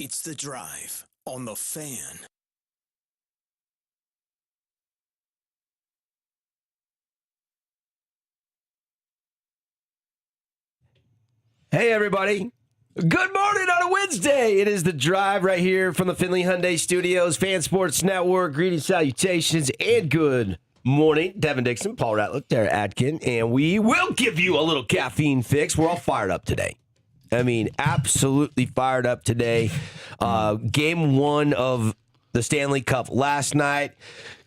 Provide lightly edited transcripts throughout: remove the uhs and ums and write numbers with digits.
It's The Drive on The Fan. Hey, everybody. Good morning on a Wednesday. It is The Drive right here from the Finley Hyundai Studios, Fan Sports Network. Greetings, salutations, and good morning. Devin, Dixon, Paul Ratliff, Tara Atkin, and we will give you a little caffeine fix. We're all fired up today. I mean, absolutely fired up today. Game one of the Stanley Cup last night.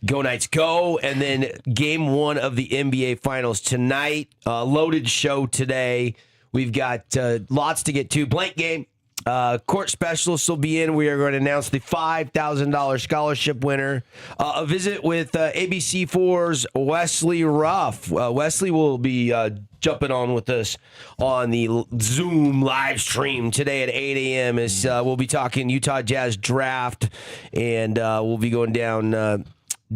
Go Knights go. And then game one of the NBA Finals tonight. Loaded show today. We've got lots to get to. Blank game. Court specialists will be in. We are going to announce the $5,000 scholarship winner. A visit with ABC4's Wesley Ruff. Wesley will be jumping on with us on the Zoom live stream today at 8 a.m. As we'll be talking Utah Jazz draft, and we'll be going down,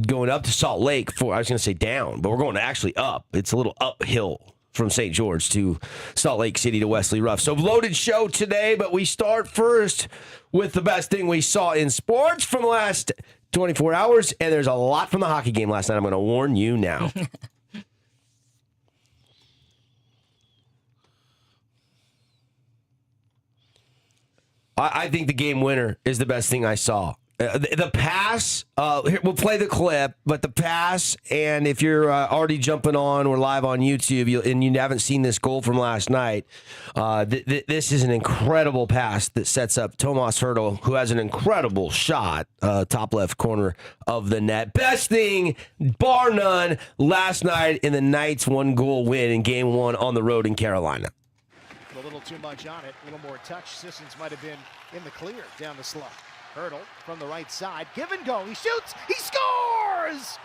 going up to Salt Lake for. I was going to say down, but we're going actually up. It's a little uphill from St. George to Salt Lake City to Wesley Ruff. So loaded show today, but we start first with the best thing we saw in sports from the last 24 hours, and there's a lot from the hockey game last night. I'm going to warn you now. I think the game winner is the best thing I saw. The pass, we'll play the clip, but the pass, and if you're already jumping on, we're live on YouTube, and you haven't seen this goal from last night, this is an incredible pass that sets up Tomas Hertl, who has an incredible shot, top left corner of the net. Best thing, bar none, last night in the Knights' one-goal win in Game 1 on the road in Carolina. A little too much on it, a little more touch. Sissons might have been in the clear down the slot. Hertl from the right side. Give and go. He shoots. He scores!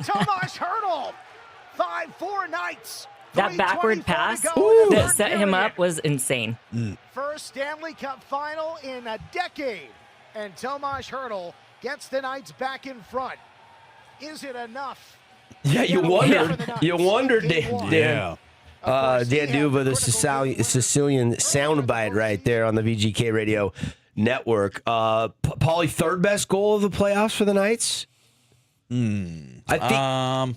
Tomas Hertl. 5-4 Knights. That backward pass that set him up was insane. First Stanley Cup final in a decade. And Tomas Hertl gets the Knights back in front. Is it enough? Yeah, you wonder, Dan. Yeah. Dan Duva, the Sicilian soundbite right there on the VGK radio network. Paulie, third best goal of the playoffs for the Knights? I think. I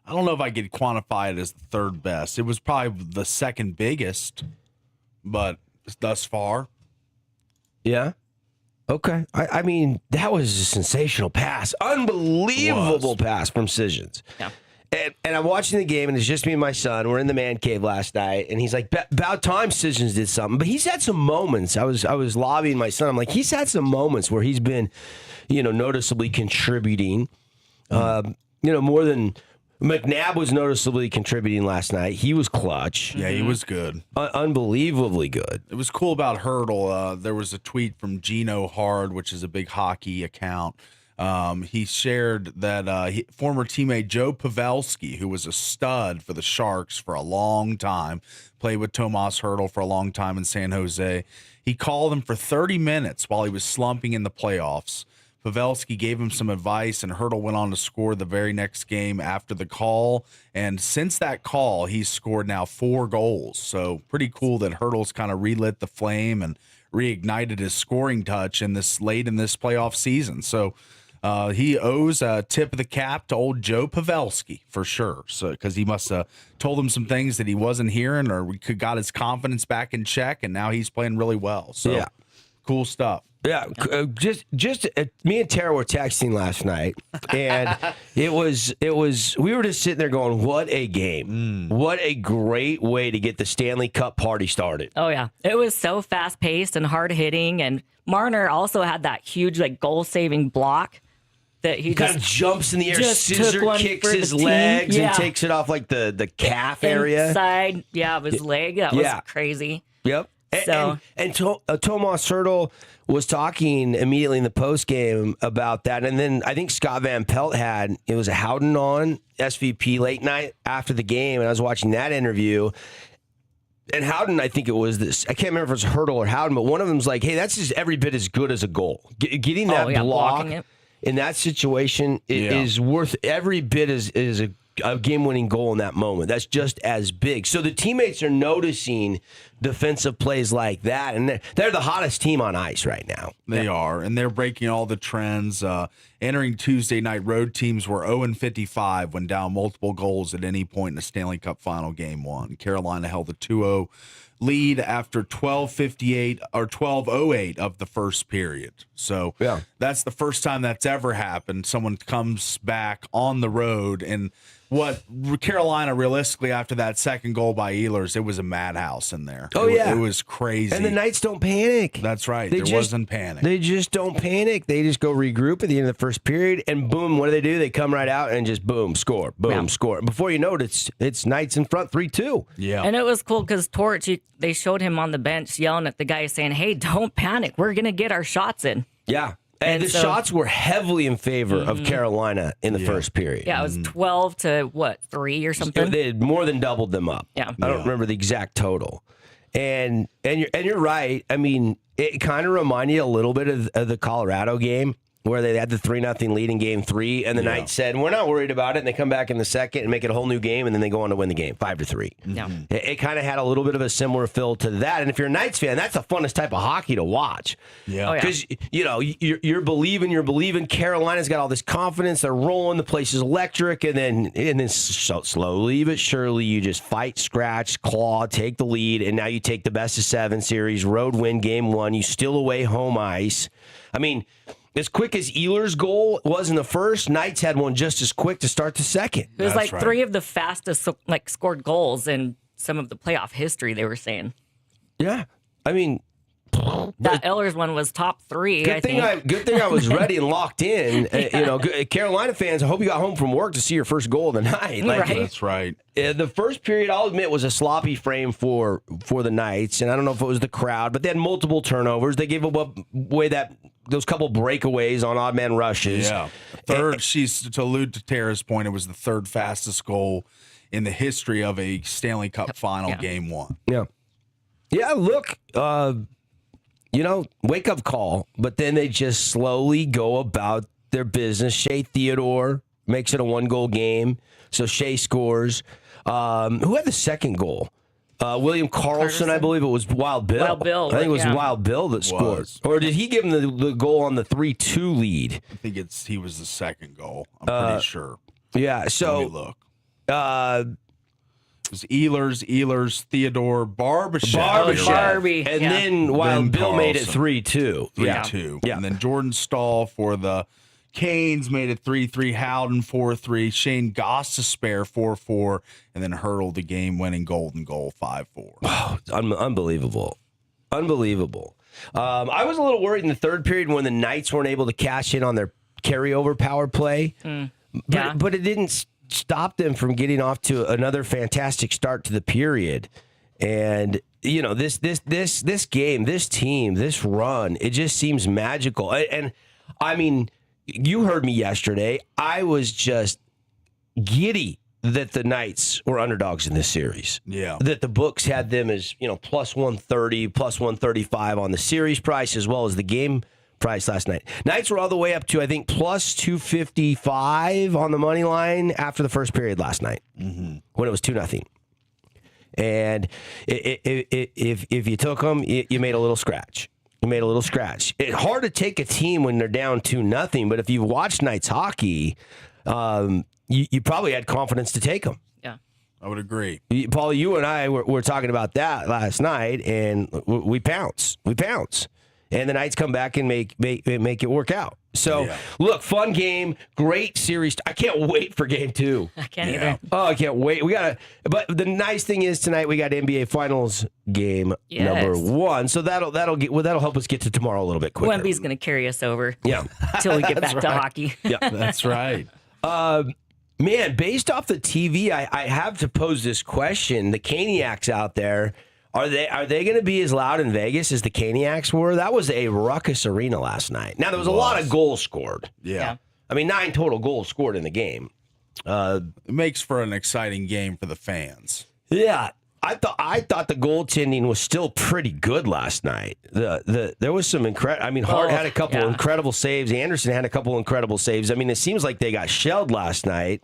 don't know if I could quantify it as the third best. It was probably the second biggest, but thus far. Yeah. Okay. I mean, that was a sensational pass. Unbelievable pass from Sissons. Yeah. And I'm watching the game, and it's just me and my son. We're in the man cave last night, and he's like, about time Sissons did something. But he's had some moments. I was lobbying my son. I'm like, he's had some moments where he's been, noticeably contributing. More than McNabb was noticeably contributing last night. He was clutch. Yeah, he was good. Unbelievably good. It was cool about Hertl. There was a tweet from Gino Hard, which is a big hockey account. He shared that former teammate Joe Pavelski, who was a stud for the Sharks for a long time, played with Tomas Hertl for a long time in San Jose. He called him for 30 minutes while he was slumping in the playoffs. Pavelski gave him some advice, and Hertl went on to score the very next game after the call. And since that call, he's scored now 4 goals. So pretty cool that Hertl's kind of relit the flame and reignited his scoring touch in this late in this playoff season. So he owes a tip of the cap to old Joe Pavelski for sure. So because he must have told him some things that he wasn't hearing, or we could got his confidence back in check, and now he's playing really well. So yeah. Cool stuff. Yeah, just me and Tara were texting last night, and it was we were just sitting there going, "What a game! What a great way to get the Stanley Cup party started!" Oh yeah, it was so fast paced and hard hitting, and Marner also had that huge goal saving block that he kind of jumps in the air, scissor kicks his legs, and takes it off like the calf area, inside, of his leg. That was crazy. Yep. So and Tomas Hertl was talking immediately in the post game about that, and then I think Scott Van Pelt it was a Howden on SVP late night after the game, and I was watching that interview. And Howden, I think it was this. I can't remember if it was Hertl or Howden, but one of them's like, "Hey, that's just every bit as good as a goal. Getting that block in that situation is worth every bit as a game-winning goal in that moment. That's just as big. So the teammates are noticing defensive plays like that, and they're the hottest team on ice right now. They are, and they're breaking all the trends. Entering Tuesday night, road teams were 0-55 when down multiple goals at any point in the Stanley Cup Final Game 1. Carolina held a 2-0 lead after 12:58 or 12:08 of the first period. So that's the first time that's ever happened. Someone comes back on the road, and what Carolina realistically after that second goal by Ehlers, it was a madhouse in there. It was crazy. And the Knights don't panic. That's right. There wasn't panic. They just don't panic. They just go regroup at the end of the first period, and boom, what do? They come right out and just boom, score, boom, score. Before you know it, it's Knights in front 3-2. Yeah. And it was cool because Torch, they showed him on the bench yelling at the guy saying, hey, don't panic. We're going to get our shots in. Yeah. And the shots were heavily in favor of Carolina in the first period. Yeah, it was 12-3 or something. They had more than doubled them up. Yeah. I don't remember the exact total. And you're right. I mean, it kind of reminded you a little bit of the Colorado game where they had the 3-0 lead in game 3, and the Knights said, we're not worried about it, and they come back in the second and make it a whole new game, and then they go on to win the game 5-3. Yeah. It kind of had a little bit of a similar feel to that, and if you're a Knights fan, that's the funnest type of hockey to watch. Yeah. Because, you're believing. Carolina's got all this confidence, they're rolling, the place is electric, and then slowly but surely you just fight, scratch, claw, take the lead, and now you take the best of 7 series, road win game 1, you steal away home ice. I mean, as quick as Ehlers' goal was in the first, Knights had one just as quick to start the second. It was like 3 of the fastest scored goals in some of the playoff history, they were saying. Yeah. I mean, that Ehlers one was top 3, good thing I was ready and locked in. Carolina fans, I hope you got home from work to see your first goal of the night. Right. That's right. The first period, I'll admit, was a sloppy frame for the Knights, and I don't know if it was the crowd, but they had multiple turnovers. They gave away those couple breakaways on odd man rushes. Yeah. Third, to allude to Tara's point, it was the third fastest goal in the history of a Stanley Cup Final Game 1. Yeah. Yeah, look, wake up call, but then they just slowly go about their business. Shea Theodore makes it a 1-goal game, so Shea scores. Who had the second goal? William Karlsson, I believe it was Wild Bill. Wild Bill, I think it was Wild Bill that scored. Or did he give him the goal on the 3-2 lead? I think he was the second goal. I'm pretty sure. Yeah, so let me look. It was Ehlers, Theodore, Barbie. And then Wild Bill Karlsson. made it 3-2. 3-2. Yeah. And then Jordan Stahl for the Canes made it 3-3, Howden 4-3, Shane Gostisbehere 4-4, and then Hurdle the game-winning golden goal 5-4. Oh, unbelievable. Unbelievable. I was a little worried in the third period when the Knights weren't able to cash in on their carryover power play, but it didn't stop them from getting off to another fantastic start to the period. And this game, this team, this run, it just seems magical. And I mean, you heard me yesterday. I was just giddy that the Knights were underdogs in this series. Yeah. That the books had them as, plus 130, plus 135 on the series price as well as the game price last night. Knights were all the way up to, I think, plus 255 on the money line after the first period last night when it was 2-0. And if you took them, you made a little scratch. It's hard to take a team when they're down 2-0, but if you've watched Knights hockey, you probably had confidence to take them. Yeah, I would agree. Paul, you and I were talking about that last night, and we pounce. And the Knights come back and make it work out. So, Look, fun game, great series. I can't wait for game 2. I can't either. Oh, I can't wait. But the nice thing is tonight we got NBA Finals game number 1. So that'll help us get to tomorrow a little bit quicker. Wemby's going to carry us over. Yeah, until we get back to hockey. Yeah, that's right. Man, based off the TV, I have to pose this question: the Caniacs out there. Are they going to be as loud in Vegas as the Caniacs were? That was a ruckus arena last night. Now, there was a lot of goals scored. Yeah. I mean, 9 total goals scored in the game. It makes for an exciting game for the fans. Yeah. I thought the goaltending was still pretty good last night. There was some incredible. I mean, Hart had a couple incredible saves. Anderson had a couple incredible saves. I mean, it seems like they got shelled last night.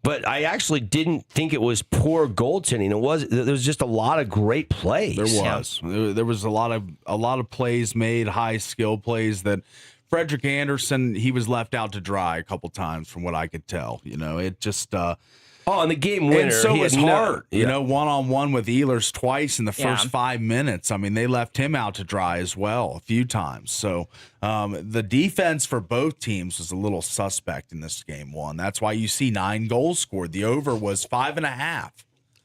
But I actually didn't think it was poor goaltending. There was just a lot of great plays. There was a lot of plays made, high skill plays that Frederick Anderson, he was left out to dry a couple times from what I could tell. It just and the game winner. And so was Hart, yeah. one-on-one with Ehlers twice in the first 5 minutes. I mean, they left him out to dry as well a few times. So the defense for both teams was a little suspect in this game one. That's why you see 9 goals scored. The over was 5.5.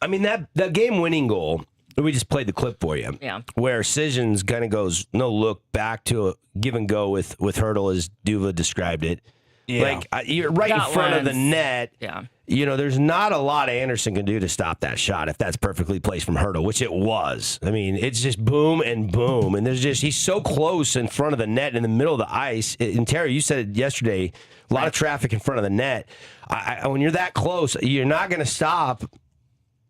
I mean, that game-winning goal, we just played the clip for you, where Sissons kind of goes, no look, back to a give and go with Hurdle, as Duva described it. Yeah. Like, you're right in front of the net. Yeah. There's not a lot Anderson can do to stop that shot if that's perfectly placed from Hurdle, which it was. I mean, it's just boom and boom. And he's so close in front of the net in the middle of the ice. And Terry, you said it yesterday, a lot of traffic in front of the net. When you're that close, you're not going to stop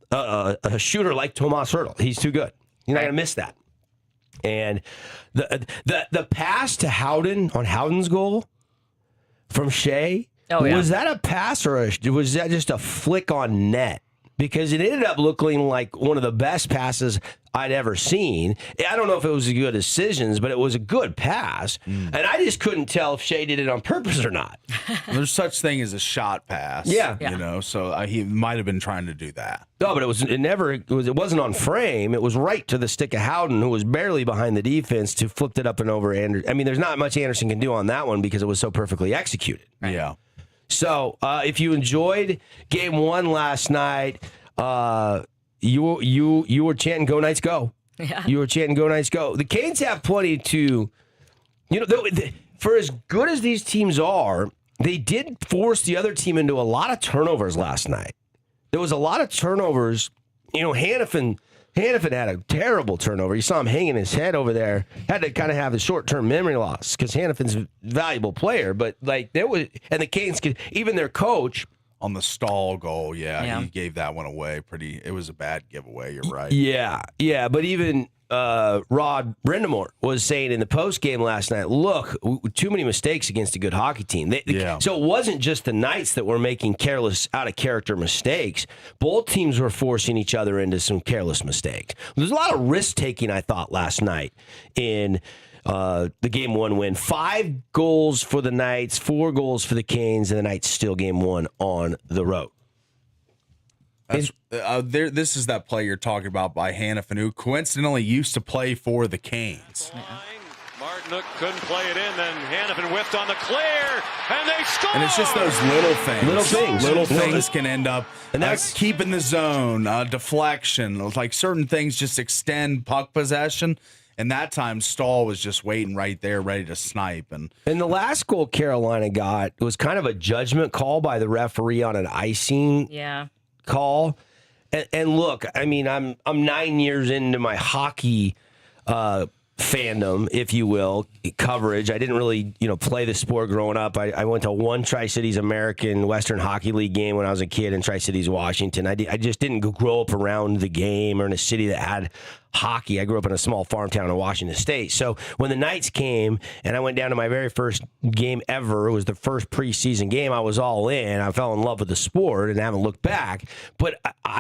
a shooter like Tomas Hurdle. He's too good. You're not going to miss that. And the pass to Howden on Howden's goal from Shea, was that a pass or was that just a flick on net? Because it ended up looking like one of the best passes I'd ever seen. I don't know if it was a good decisions, but it was a good pass. And I just couldn't tell if Shea did it on purpose or not. There's such thing as a shot pass. Yeah. So he might have been trying to do that. No, but it wasn't on frame. It was right to the stick of Howden, who was barely behind the defense, to flip it up and over. I mean, there's not much Anderson can do on that one because it was so perfectly executed. Right. Yeah. So if you enjoyed game one last night, you were chanting "Go Knights, go!" Yeah. You were chanting "Go Knights, go!" The Canes have plenty to, for as good as these teams are, they did force the other team into a lot of turnovers last night. There was a lot of turnovers. Hannafin had a terrible turnover. You saw him hanging his head over there. Had to kind of have a short-term memory loss because Hannafin's a valuable player. But and the Canes even their coach on the stall goal, he gave that one away. It was a bad giveaway. You're right. Yeah. But even Rod Brindamore was saying in the post game last night, look, too many mistakes against a good hockey team. So it wasn't just the Knights that were making careless, out of character mistakes. Both teams were forcing each other into some careless mistakes. There's a lot of risk taking, I thought, last night in the game one win. 5 goals for the Knights, 4 goals for the Canes, and the Knights still game one on the road. This is that play you're talking about by Hannafin, who coincidentally used to play for the Canes. Martinook couldn't play it in, then Hannafin whiffed on the clear, and they score! And it's just those little things. Little things can end up and that's keeping the zone, deflection. Like certain things just extend puck possession. And that time, Stahl was just waiting right there, ready to snipe. And the last goal Carolina got was kind of a judgment call by the referee on an icing call. And look, I mean, I'm 9 years into my hockey fandom, if you will, coverage. I didn't really, play the sport growing up. I went to one Tri-Cities American Western Hockey League game when I was a kid in Tri-Cities, Washington. I just didn't grow up around the game or in a city that had hockey. I grew up in a small farm town in Washington State. So when the Knights came and I went down to my very first game ever, it was the first preseason game, I was all in. I fell in love with the sport and haven't looked back. But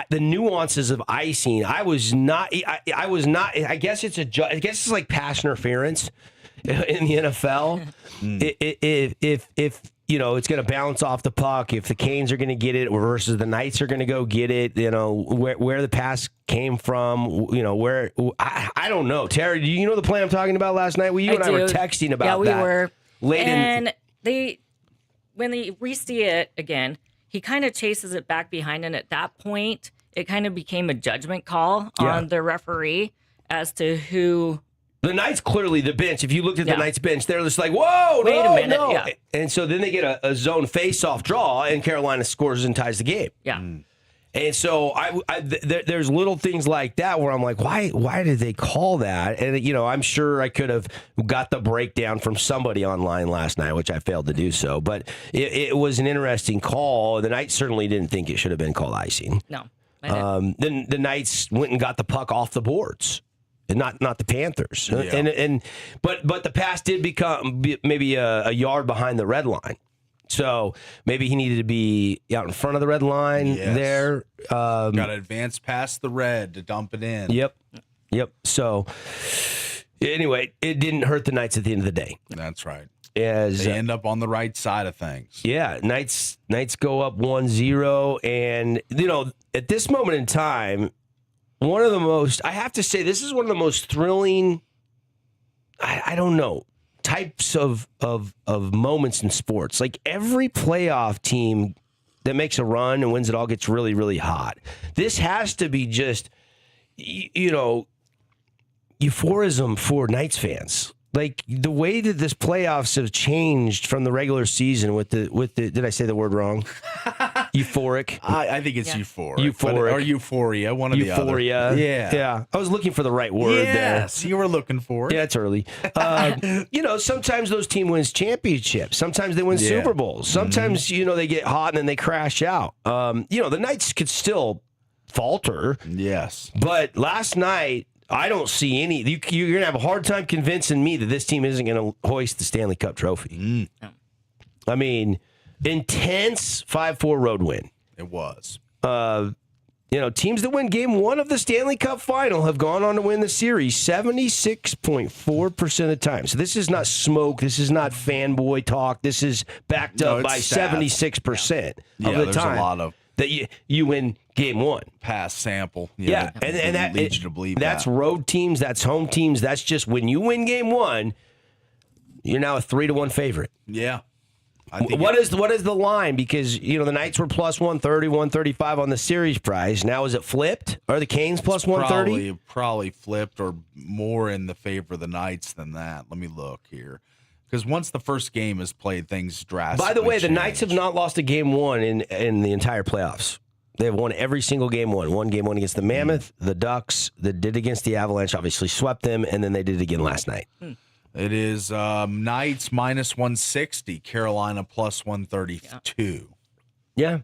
the nuances of icing, I was not. I guess it's like pass interference in the NFL. If it's going to bounce off the puck, if the Canes are going to get it versus the Knights are going to go get it, where the pass came from, where I don't know. Terry, do you know the play I'm talking about last night? You and I were texting about that. Yeah, we were. Late and when they re-see it again, he kind of chases it back behind, and at that point, it kind of became a judgment call on the referee as to who. The Knights, clearly the bench, if you looked at the Knights bench, they're just like, whoa, wait a minute. No. Yeah. And so then they get a zone face-off draw, and Carolina scores and ties the game. Yeah. And so there's little things like that where I'm like, why did they call that? And, I'm sure I could have got the breakdown from somebody online last night, which I failed to do so. But it was an interesting call. The Knights certainly didn't think it should have been called icing. No. Then the Knights went and got the puck off the boards. And not the Panthers, but the pass did become maybe a yard behind the red line, So maybe he needed to be out in front of the red line there. Got to advance past the red to dump it in. Yep. So anyway, it didn't hurt the Knights at the end of the day. That's right. As they end up on the right side of things. Yeah, Knights go up 1-0, and at this moment in time, one of the most, I have to say, this is one of the most thrilling, I don't know, types of moments in sports. Like every playoff team that makes a run and wins it all gets really, really hot. This has to be just, euphorism for Knights fans. Like the way that this playoffs have changed from the regular season with the did I say the word wrong? Euphoric. I think it's euphoric. Euphoric. Or euphoria, one of Euphoria. the other. Yeah. I was looking for the right word there. Yes, you were looking for it. Yeah, it's early. Sometimes those team wins championships. Sometimes they win Super Bowls. Sometimes, they get hot and then they crash out. The Knights could still falter. Yes. But last night, I don't see any. You're going to have a hard time convincing me that this team isn't going to hoist the Stanley Cup trophy. I mean, intense 5-4 road win. It was. Teams that win game 1 of the Stanley Cup final have gone on to win the series 76.4% of the time. So this is not smoke. This is not fanboy talk. This is backed up by 76% of the there's time. A lot of that you win game 1. Past sample. And that leads you to believe that's that. road teams, that's home teams. That's just when you win game 1, you're now a 3-1 favorite. Yeah. What is the line? Because the Knights were plus 130, 135 on the series prize. Now is it flipped? Are the Canes plus 130? Probably flipped or more in the favor of the Knights than that. Let me look here. Because once the first game is played, things drastically By the way, the change. Knights have not lost a game 1 in the entire playoffs. They have won every single game 1. One game 1 against the Mammoth, the Ducks, they did against the Avalanche, obviously swept them, and then they did it again last night. It is Knights minus 160, Carolina plus 132. Yeah.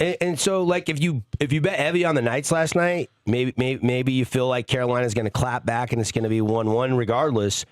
And so, like, if you bet heavy on the Knights last night, maybe you feel like Carolina's going to clap back and it's going to be 1-1 regardless.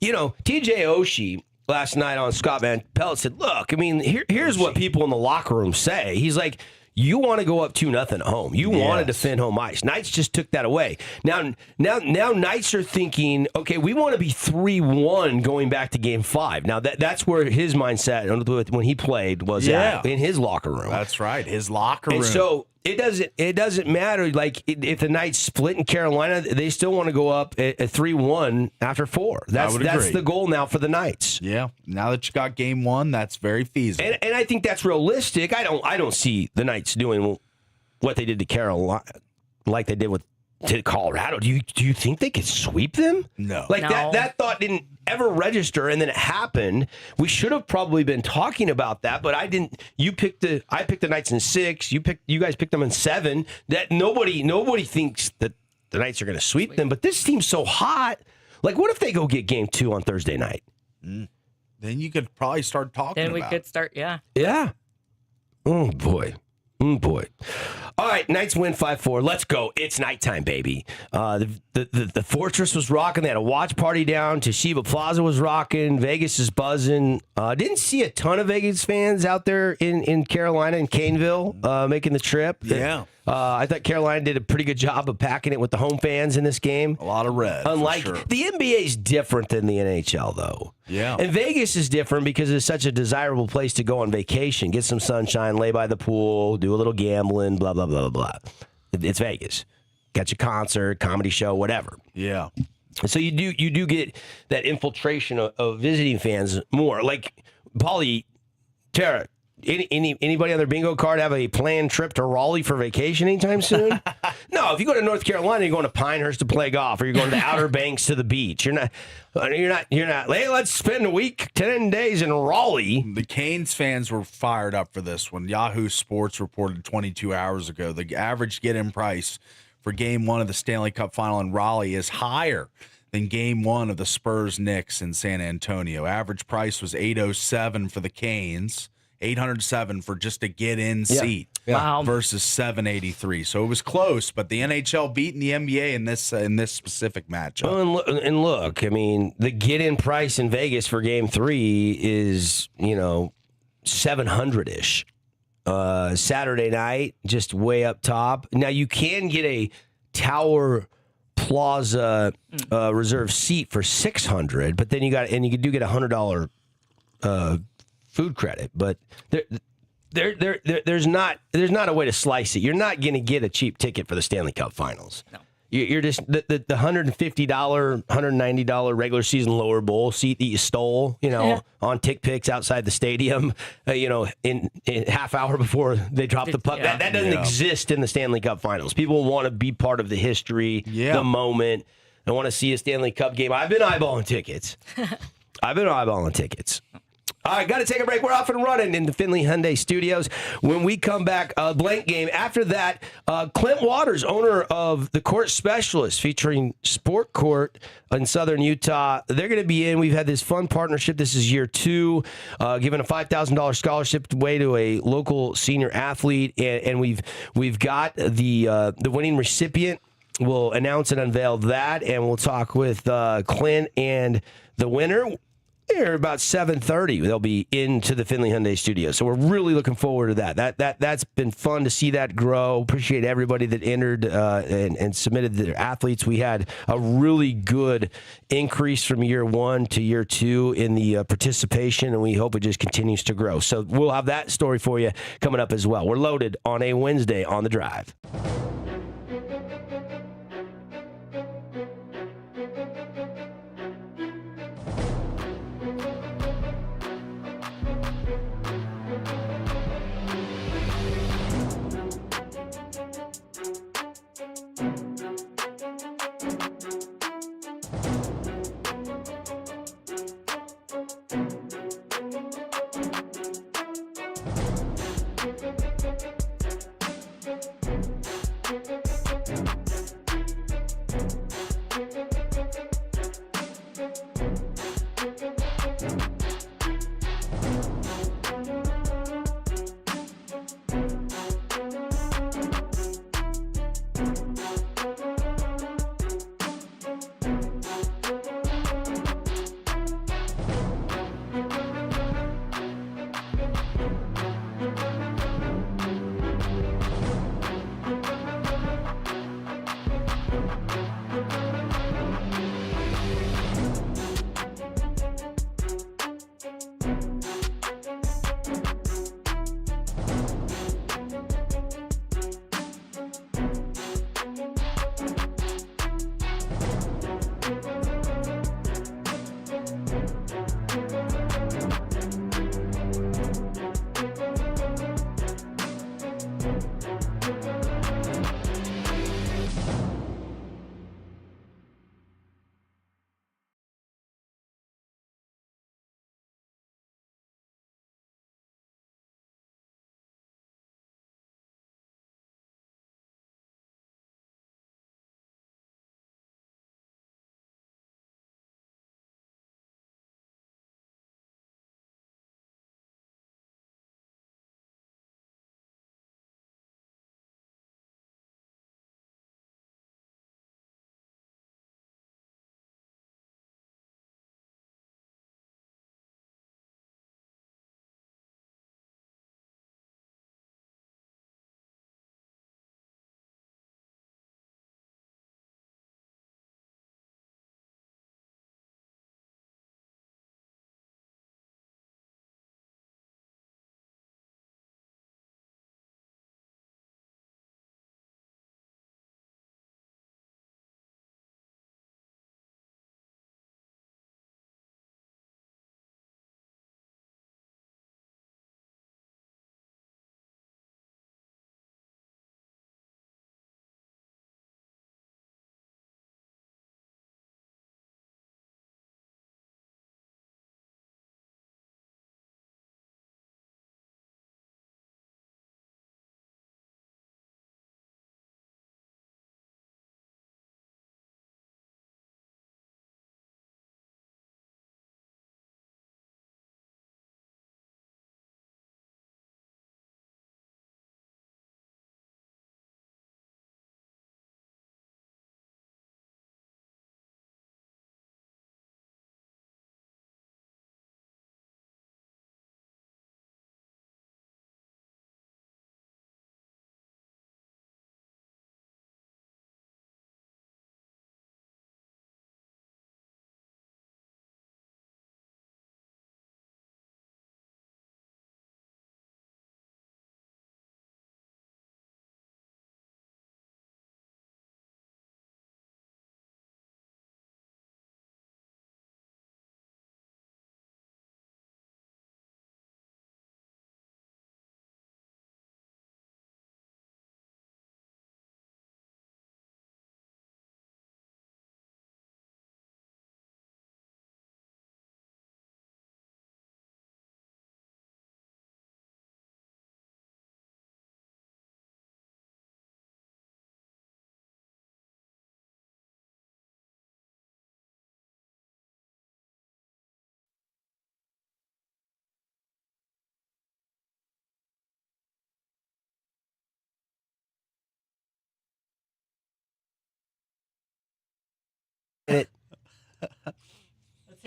TJ Oshie last night on Scott Van Pelt said, look, I mean, here's what people in the locker room say. He's like, you want to go up 2-0 at home. You want to defend home ice. Knights just took that away. Now Knights are thinking, okay, we want to be 3-1 going back to Game 5. Now that's where his mindset when he played was at, in his locker room. That's right, his locker room. And so it doesn't matter. Like if the Knights split in Carolina, they still want to go up at 3-1 after 4. That's the goal now for the Knights. Yeah. Now that you got game 1, that's very feasible. And I think that's realistic. I don't see the Knights doing what they did to Carolina like they did to Colorado. Do you think they could sweep them? No. That thought didn't ever register, and then it happened. We should have probably been talking about that, but I didn't. I picked the Knights in 6. You guys picked them in 7. That nobody thinks that the Knights are going to sweep them. But this team's so hot. Like, what if they go get game 2 on Thursday night? Then you could probably start talking. Then we could start. Yeah. Oh boy. All right, Knights win 5-4. Let's go. It's nighttime, baby. The Fortress was rocking. They had a watch party down. Toshiba Plaza was rocking. Vegas is buzzing. Didn't see a ton of Vegas fans out there in Carolina and Caneville making the trip. Yeah. I thought Carolina did a pretty good job of packing it with the home fans in this game. A lot of red. Unlike the NBA is different than the NHL, though. Yeah. And Vegas is different because it's such a desirable place to go on vacation, get some sunshine, lay by the pool, do a little gambling, blah, blah, blah, blah, blah. It's Vegas. Got your concert, comedy show, whatever. Yeah. So you do get that infiltration of visiting fans more. Like, Paulie, Tara, anybody on their bingo card have a planned trip to Raleigh for vacation anytime soon? No, if you go to North Carolina, you're going to Pinehurst to play golf, or you're going to the Outer Banks to the beach. You're not. Hey, let's spend a week, 10 days in Raleigh. The Canes fans were fired up for this one. Yahoo Sports reported 22 hours ago the average get-in price for Game 1 of the Stanley Cup Final in Raleigh is higher than Game 1 of the Spurs-Knicks in San Antonio. Average price was $807 for the Canes. $807 for just a get-in seat versus $783. So it was close, but the NHL beating the NBA in this specific matchup. Oh, and look, I mean, the get-in price in Vegas for Game 3 is, $700-ish. Saturday night, just way up top. Now you can get a Tower Plaza reserve seat for $600, but then you do get $100 food credit. But there's not a way to slice it. You're not going to get a cheap ticket for the Stanley Cup Finals. No. You're just the $150, $190 regular season lower bowl seat that you stole, on tick picks outside the stadium, in half hour before they drop the puck. Yeah. That doesn't exist in the Stanley Cup Finals. People want to be part of the history, the moment. They want to see a Stanley Cup game. I've been eyeballing tickets. All right, got to take a break. We're off and running in the Finley Hyundai Studios. When we come back, blank game. After that, Clint Waters, owner of the Court Specialist, featuring Sport Court in Southern Utah. They're going to be in. We've had this fun partnership. This is year 2, giving a $5,000 scholarship away to a local senior athlete, and we've got the winning recipient. We'll announce and unveil that, and we'll talk with Clint and the winner. Here about 7:30, they'll be into the Finley Hyundai Studio. So we're really looking forward to that. That's been fun to see that grow. Appreciate everybody that entered and submitted their athletes. We had a really good increase from year 1 to year 2 in the participation, and we hope it just continues to grow. So we'll have that story for you coming up as well. We're loaded on a Wednesday on The Drive.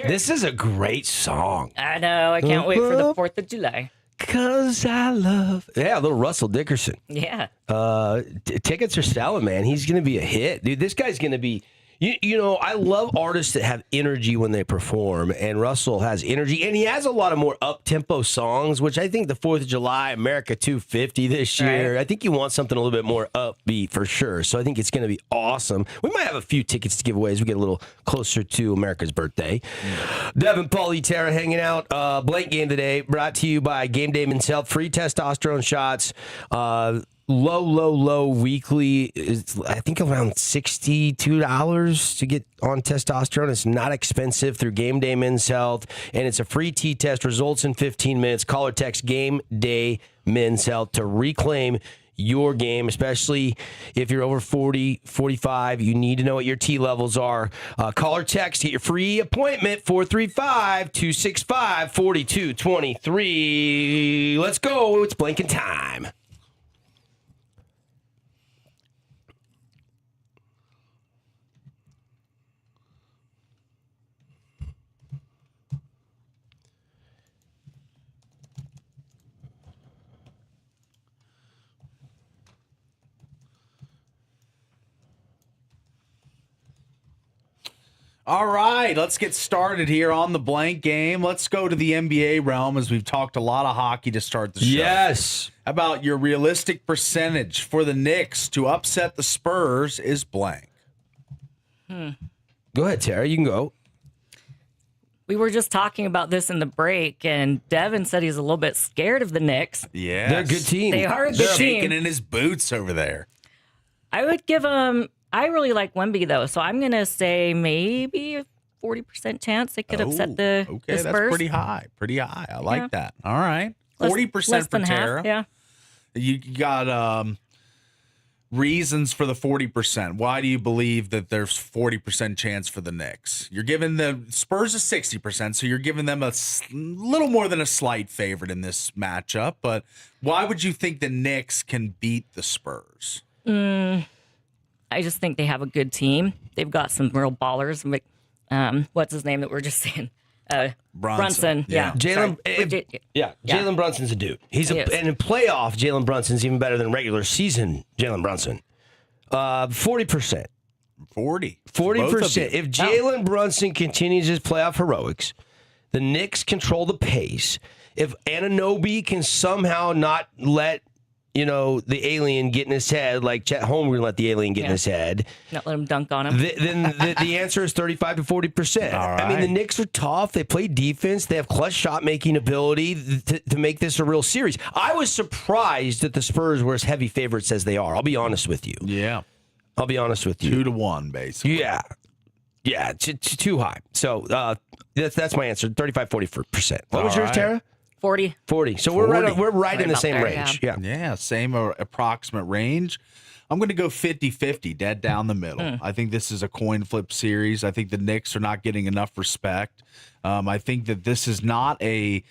This is a great song. I know. I can't wait for the 4th of July. 'Cause I love. Yeah, a little Russell Dickerson. Yeah. Tickets are selling, man. He's going to be a hit. Dude, this guy's going to be. You know, I love artists that have energy when they perform, and Russell has energy, and he has a lot of more up-tempo songs, which I think the 4th of July, America 250 this year, Right. I think you want something a little bit more upbeat for sure, so I think it's going to be awesome. We might have a few tickets to give away as we get a little closer to America's birthday. Devin, Paulie, Tara hanging out. Blank game today, brought to you by Game Day Men's Health. Free testosterone shots. Low weekly is I think around $62 to get on testosterone. It's not expensive through Game Day Men's Health, and it's a free T-test. Results in 15 minutes. Call or text Game Day Men's Health to reclaim your game, especially if you're over 40, 45. You need to know what your T levels are. Call or text. Get your free appointment, 435-265-4223. Let's go. It's blanking time. All right, let's get started here on the blank game. Let's go to the NBA realm as we've talked a lot of hockey to start the show. Yes. How about your realistic percentage for the Knicks to upset the Spurs is blank? Go ahead, Tara. You can go. We were just talking about this in the break, and Devin said he's a little bit scared of the Knicks. Yeah, They're a good team. They are a good They're team. shaking in his boots over there. I would give them. I really like Wemby though, so I'm gonna say maybe a 40% chance they could upset the Okay, Spurs. that's pretty high. Pretty high. I like that. All right, Less- 40% less for than Tara. half. Yeah. You got reasons for the 40%. Why do you believe that there's 40% chance for the Knicks? You're giving the Spurs a 60%, so you're giving them a little more than a slight favorite in this matchup. But why would you think the Knicks can beat the Spurs? I just think they have a good team. They've got some real ballers. What's his name that we're just saying? Brunson. Yeah. Jalen. Sorry. Jalen Brunson's a dude. And in playoff, Jalen Brunson's even better than regular season Jalen Brunson. 40%. 40%. If Jalen Brunson continues his playoff heroics, the Knicks control the pace. If Anunoby can somehow not let the alien get in his head, like Chet Holmgren let the alien get in his head. Not let him dunk on him. Then the answer is 35 to 40%. All right. I mean, the Knicks are tough. They play defense. They have clutch shot-making ability to make this a real series. I was surprised that the Spurs were as heavy favorites as they are. I'll be honest with you. Yeah. I'll be honest with you. 2-1, basically. Yeah. Yeah, too high. So that's my answer, 35, 40%. What was yours, right. Tara? 40. 40. So we're right in the about same there, range. Yeah. Yeah, same approximate range. I'm going to go 50-50, dead down the middle. I think this is a coin flip series. I think the Knicks are not getting enough respect. I think that this is not a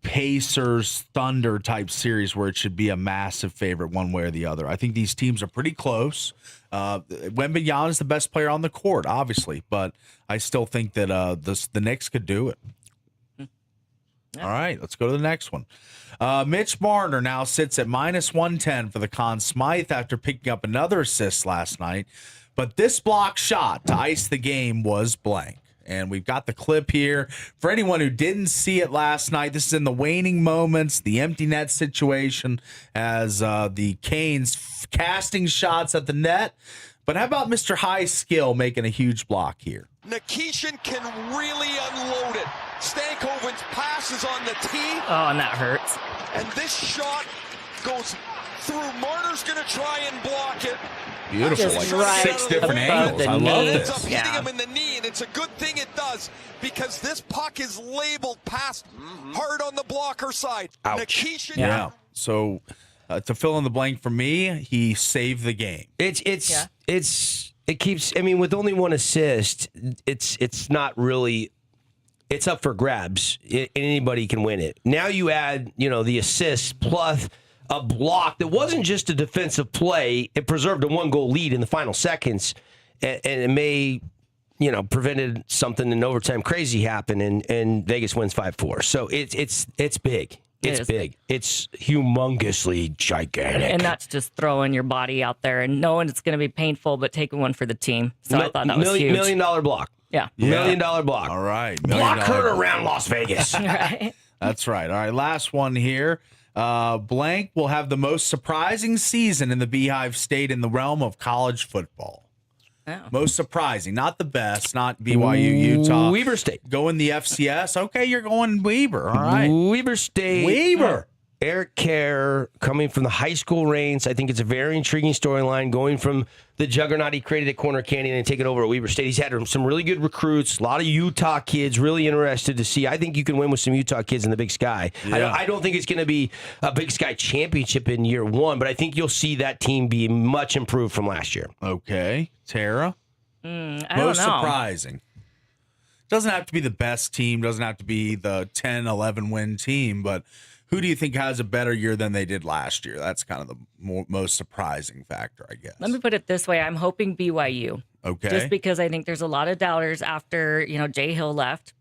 Pacers Thunder type series where it should be a massive favorite one way or the other. I think these teams are pretty close. Wembanyama is the best player on the court, obviously, but I still think that the Knicks could do it. All right, let's go to the next one. Mitch Marner now sits at -110 for the Conn Smythe after picking up another assist last night. But this block shot to ice the game was blank. And we've got the clip here. For anyone who didn't see it last night, this is in the waning moments, the empty net situation as the Canes casting shots at the net. But how about Mr. High Skill making a huge block here? Nikishin can really unload it. Stankoven's pass is on the tee, Oh, and that hurts. and this shot goes through. Marner's going to try and block it. Beautiful, Just like right 6 different above angles. the I love knee. Ends up this. hitting Yeah. him in the knee, and it's a good thing it does because this puck is labeled past hard on the blocker side. Ouch. Nikishin. Yeah. So to fill in the blank for me, he saved the game. It keeps. I mean, with only one assist, it's not really. It's up for grabs. Anybody can win it. Now you add, the assist plus a block that wasn't just a defensive play. It preserved a 1-goal lead in the final seconds, and it may, prevented something in overtime crazy happen, and Vegas wins 5-4. So it's big. It's big. It's humongously gigantic. And that's just throwing your body out there and knowing it's going to be painful, but taking one for the team. So I thought that was huge. $1 million block. Yeah. $1 million block. All right. Block her around Las Vegas. Right. That's right. All right. Last one here. Blank will have the most surprising season in the Beehive State in the realm of college football. Oh. Most surprising, not the best, not BYU, Utah. Weber State. Going the FCS. Okay, you're going Weber. All right. Weber State. Weber. Eric Kerr coming from the high school ranks. I think it's a very intriguing storyline going from the juggernaut he created at Corner Canyon and taking over at Weber State. He's had some really good recruits, a lot of Utah kids really interested to see. I think you can win with some Utah kids in the Big Sky. Yeah. I don't think it's going to be a Big Sky championship in year one, but I think you'll see that team be much improved from last year. Okay. Tara? I don't Most know. surprising. Doesn't have to be the best team, doesn't have to be the 10, 11 win team, but who do you think has a better year than they did last year? That's kind of the most surprising factor, I guess. Let me put it this way. I'm hoping BYU. Okay. Just because I think there's a lot of doubters after, Jay Hill left.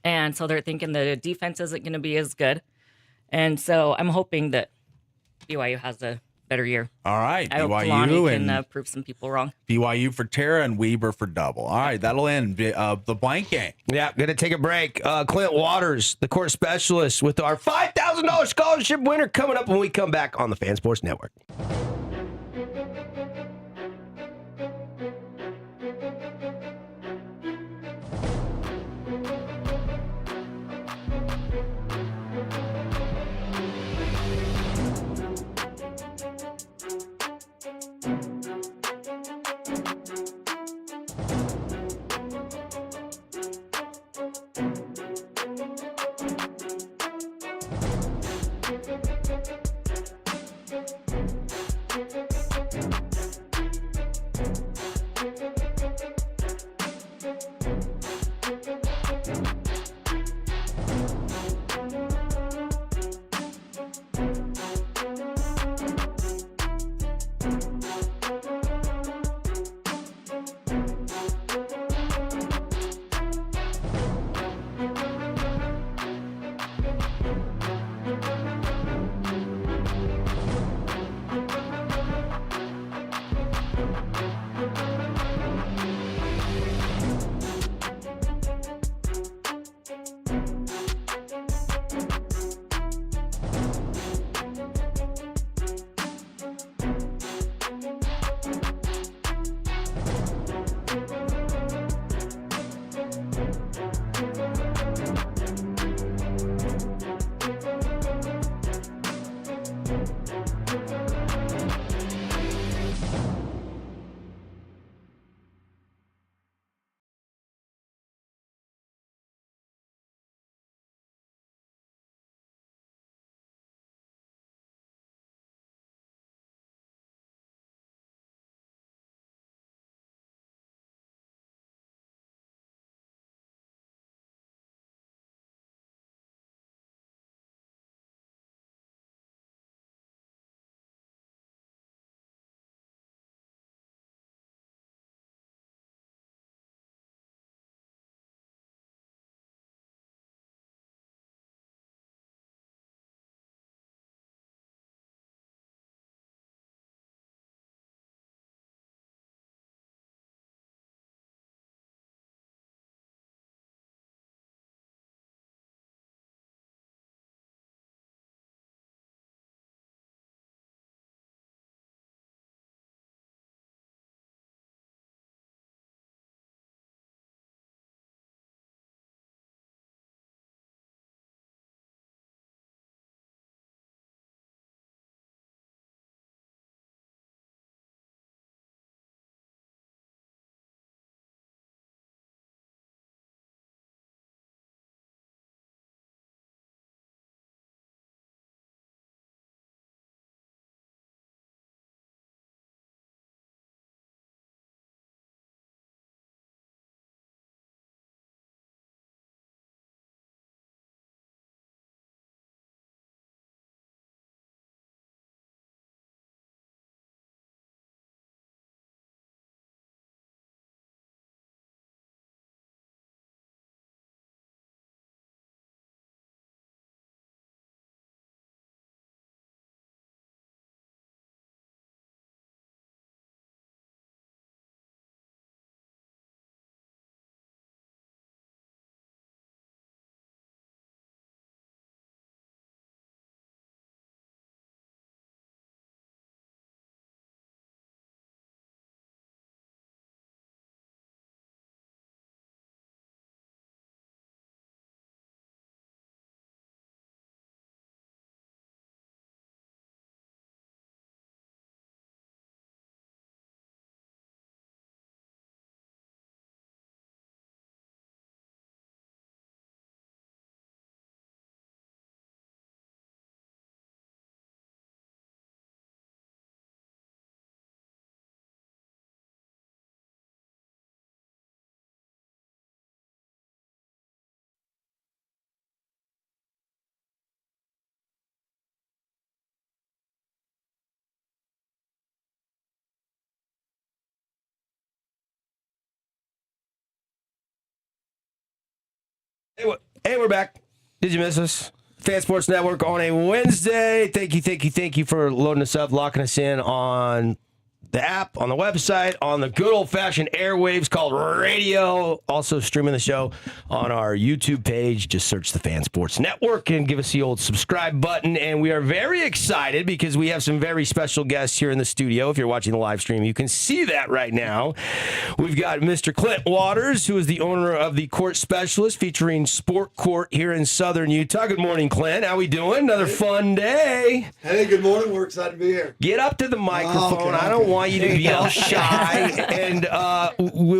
And so they're thinking the defense isn't going to be as good. And so I'm hoping that BYU has a better year. All right. I hope BYU Kalani and can prove some people wrong. BYU for Tara and Weber for double. All right. That'll end the blank game. Yeah, going to take a break. Clint Waters, the court specialist, with our $5,000 scholarship winner coming up when we come back on the Fan Sports Network. Hey, we're back. Did you miss us? Fan Sports Network on a Wednesday. Thank you for loading us up, locking us in on the app, on the website, on the good old-fashioned airwaves called radio. Also streaming the show on our YouTube page. Just search the Fan Sports Network and give us the old subscribe button. And we are very excited because we have some very special guests here in the studio. If you're watching the live stream, you can see that right now. We've got Mr. Clint Waters, who is the owner of the Court Specialist, featuring Sport Court here in Southern Utah. Good morning, Clint. How we doing? Another fun day. Hey, good morning. We're excited to be here. Get up to the microphone. I don't want you to be all shy. And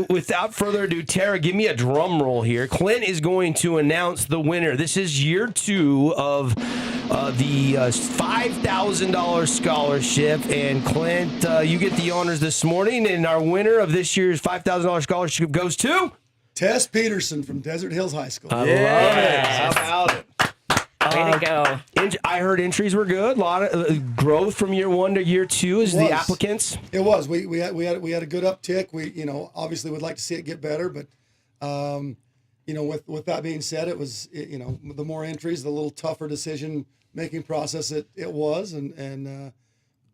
without further ado, Tara, give me a drum roll here. Clint is going to announce the winner. This is year 2 of the $5,000 scholarship. And Clint, you get the honors this morning. And our winner of this year's $5,000 scholarship goes to Tess Peterson from Desert Hills High School. I love it. How about it? Way to go. I heard entries were good. A lot of growth from year 1 to year 2 as the applicants. It was. We had a good uptick. We obviously would like to see it get better, but with that being said, it was the more entries, the little tougher decision making process it was,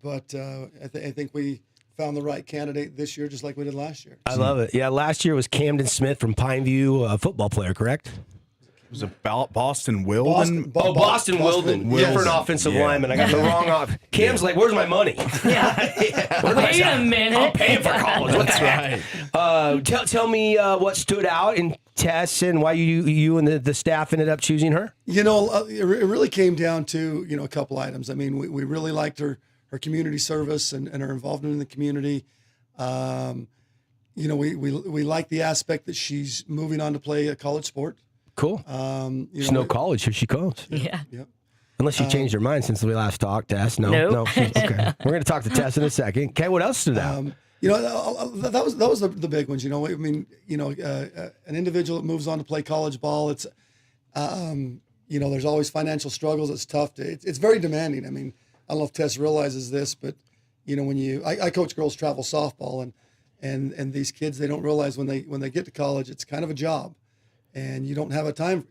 but I think we found the right candidate this year, just like we did last year. I love it. Yeah, last year was Camden Smith from Pineview, a football player, correct? Was it Boston Wilden? Boston Wilden. Different offensive lineman. I got the wrong off. Cam's like, where's my money? Wait a minute. I'm paying for college. That's right. Tell me what stood out in Tess and why you and the staff ended up choosing her. It really came down to a couple items. I mean, we really liked her community service and her involvement in the community. We like the aspect that she's moving on to play a college sport. Cool. She's no college. Here she comes. Yeah. Yep. Unless she changed her mind since we last talked, Tess. No. Okay. We're going to talk to Tess in a second. Okay, what else stood out? That was the big ones. I mean, an individual that moves on to play college ball, it's, there's always financial struggles. It's tough. It's very demanding. I mean, I don't know if Tess realizes this, but when I coach girls travel softball, and these kids, they don't realize when they get to college, it's kind of a job. And you don't have time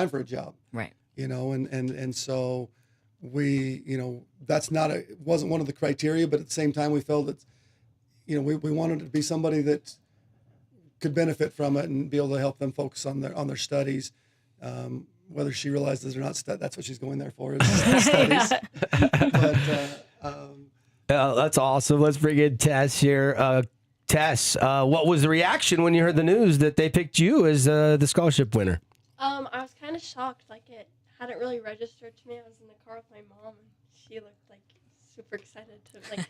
for a job, right? And so we, wasn't one of the criteria, but at the same time we felt that, we wanted it to be somebody that could benefit from it and be able to help them focus on their studies. Whether she realizes or not, that's what she's going there for, is studies. That's awesome. Let's bring in Tess here. Tess, what was the reaction when you heard the news that they picked you as the scholarship winner? I was kind of shocked. Like, it hadn't really registered to me. I was in the car with my mom, and she looked like super excited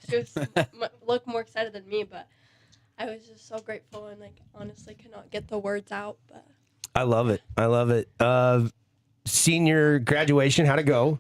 she was looked more excited than me. But I was just so grateful and honestly could not get the words out. But I love it. Senior graduation, how'd it go?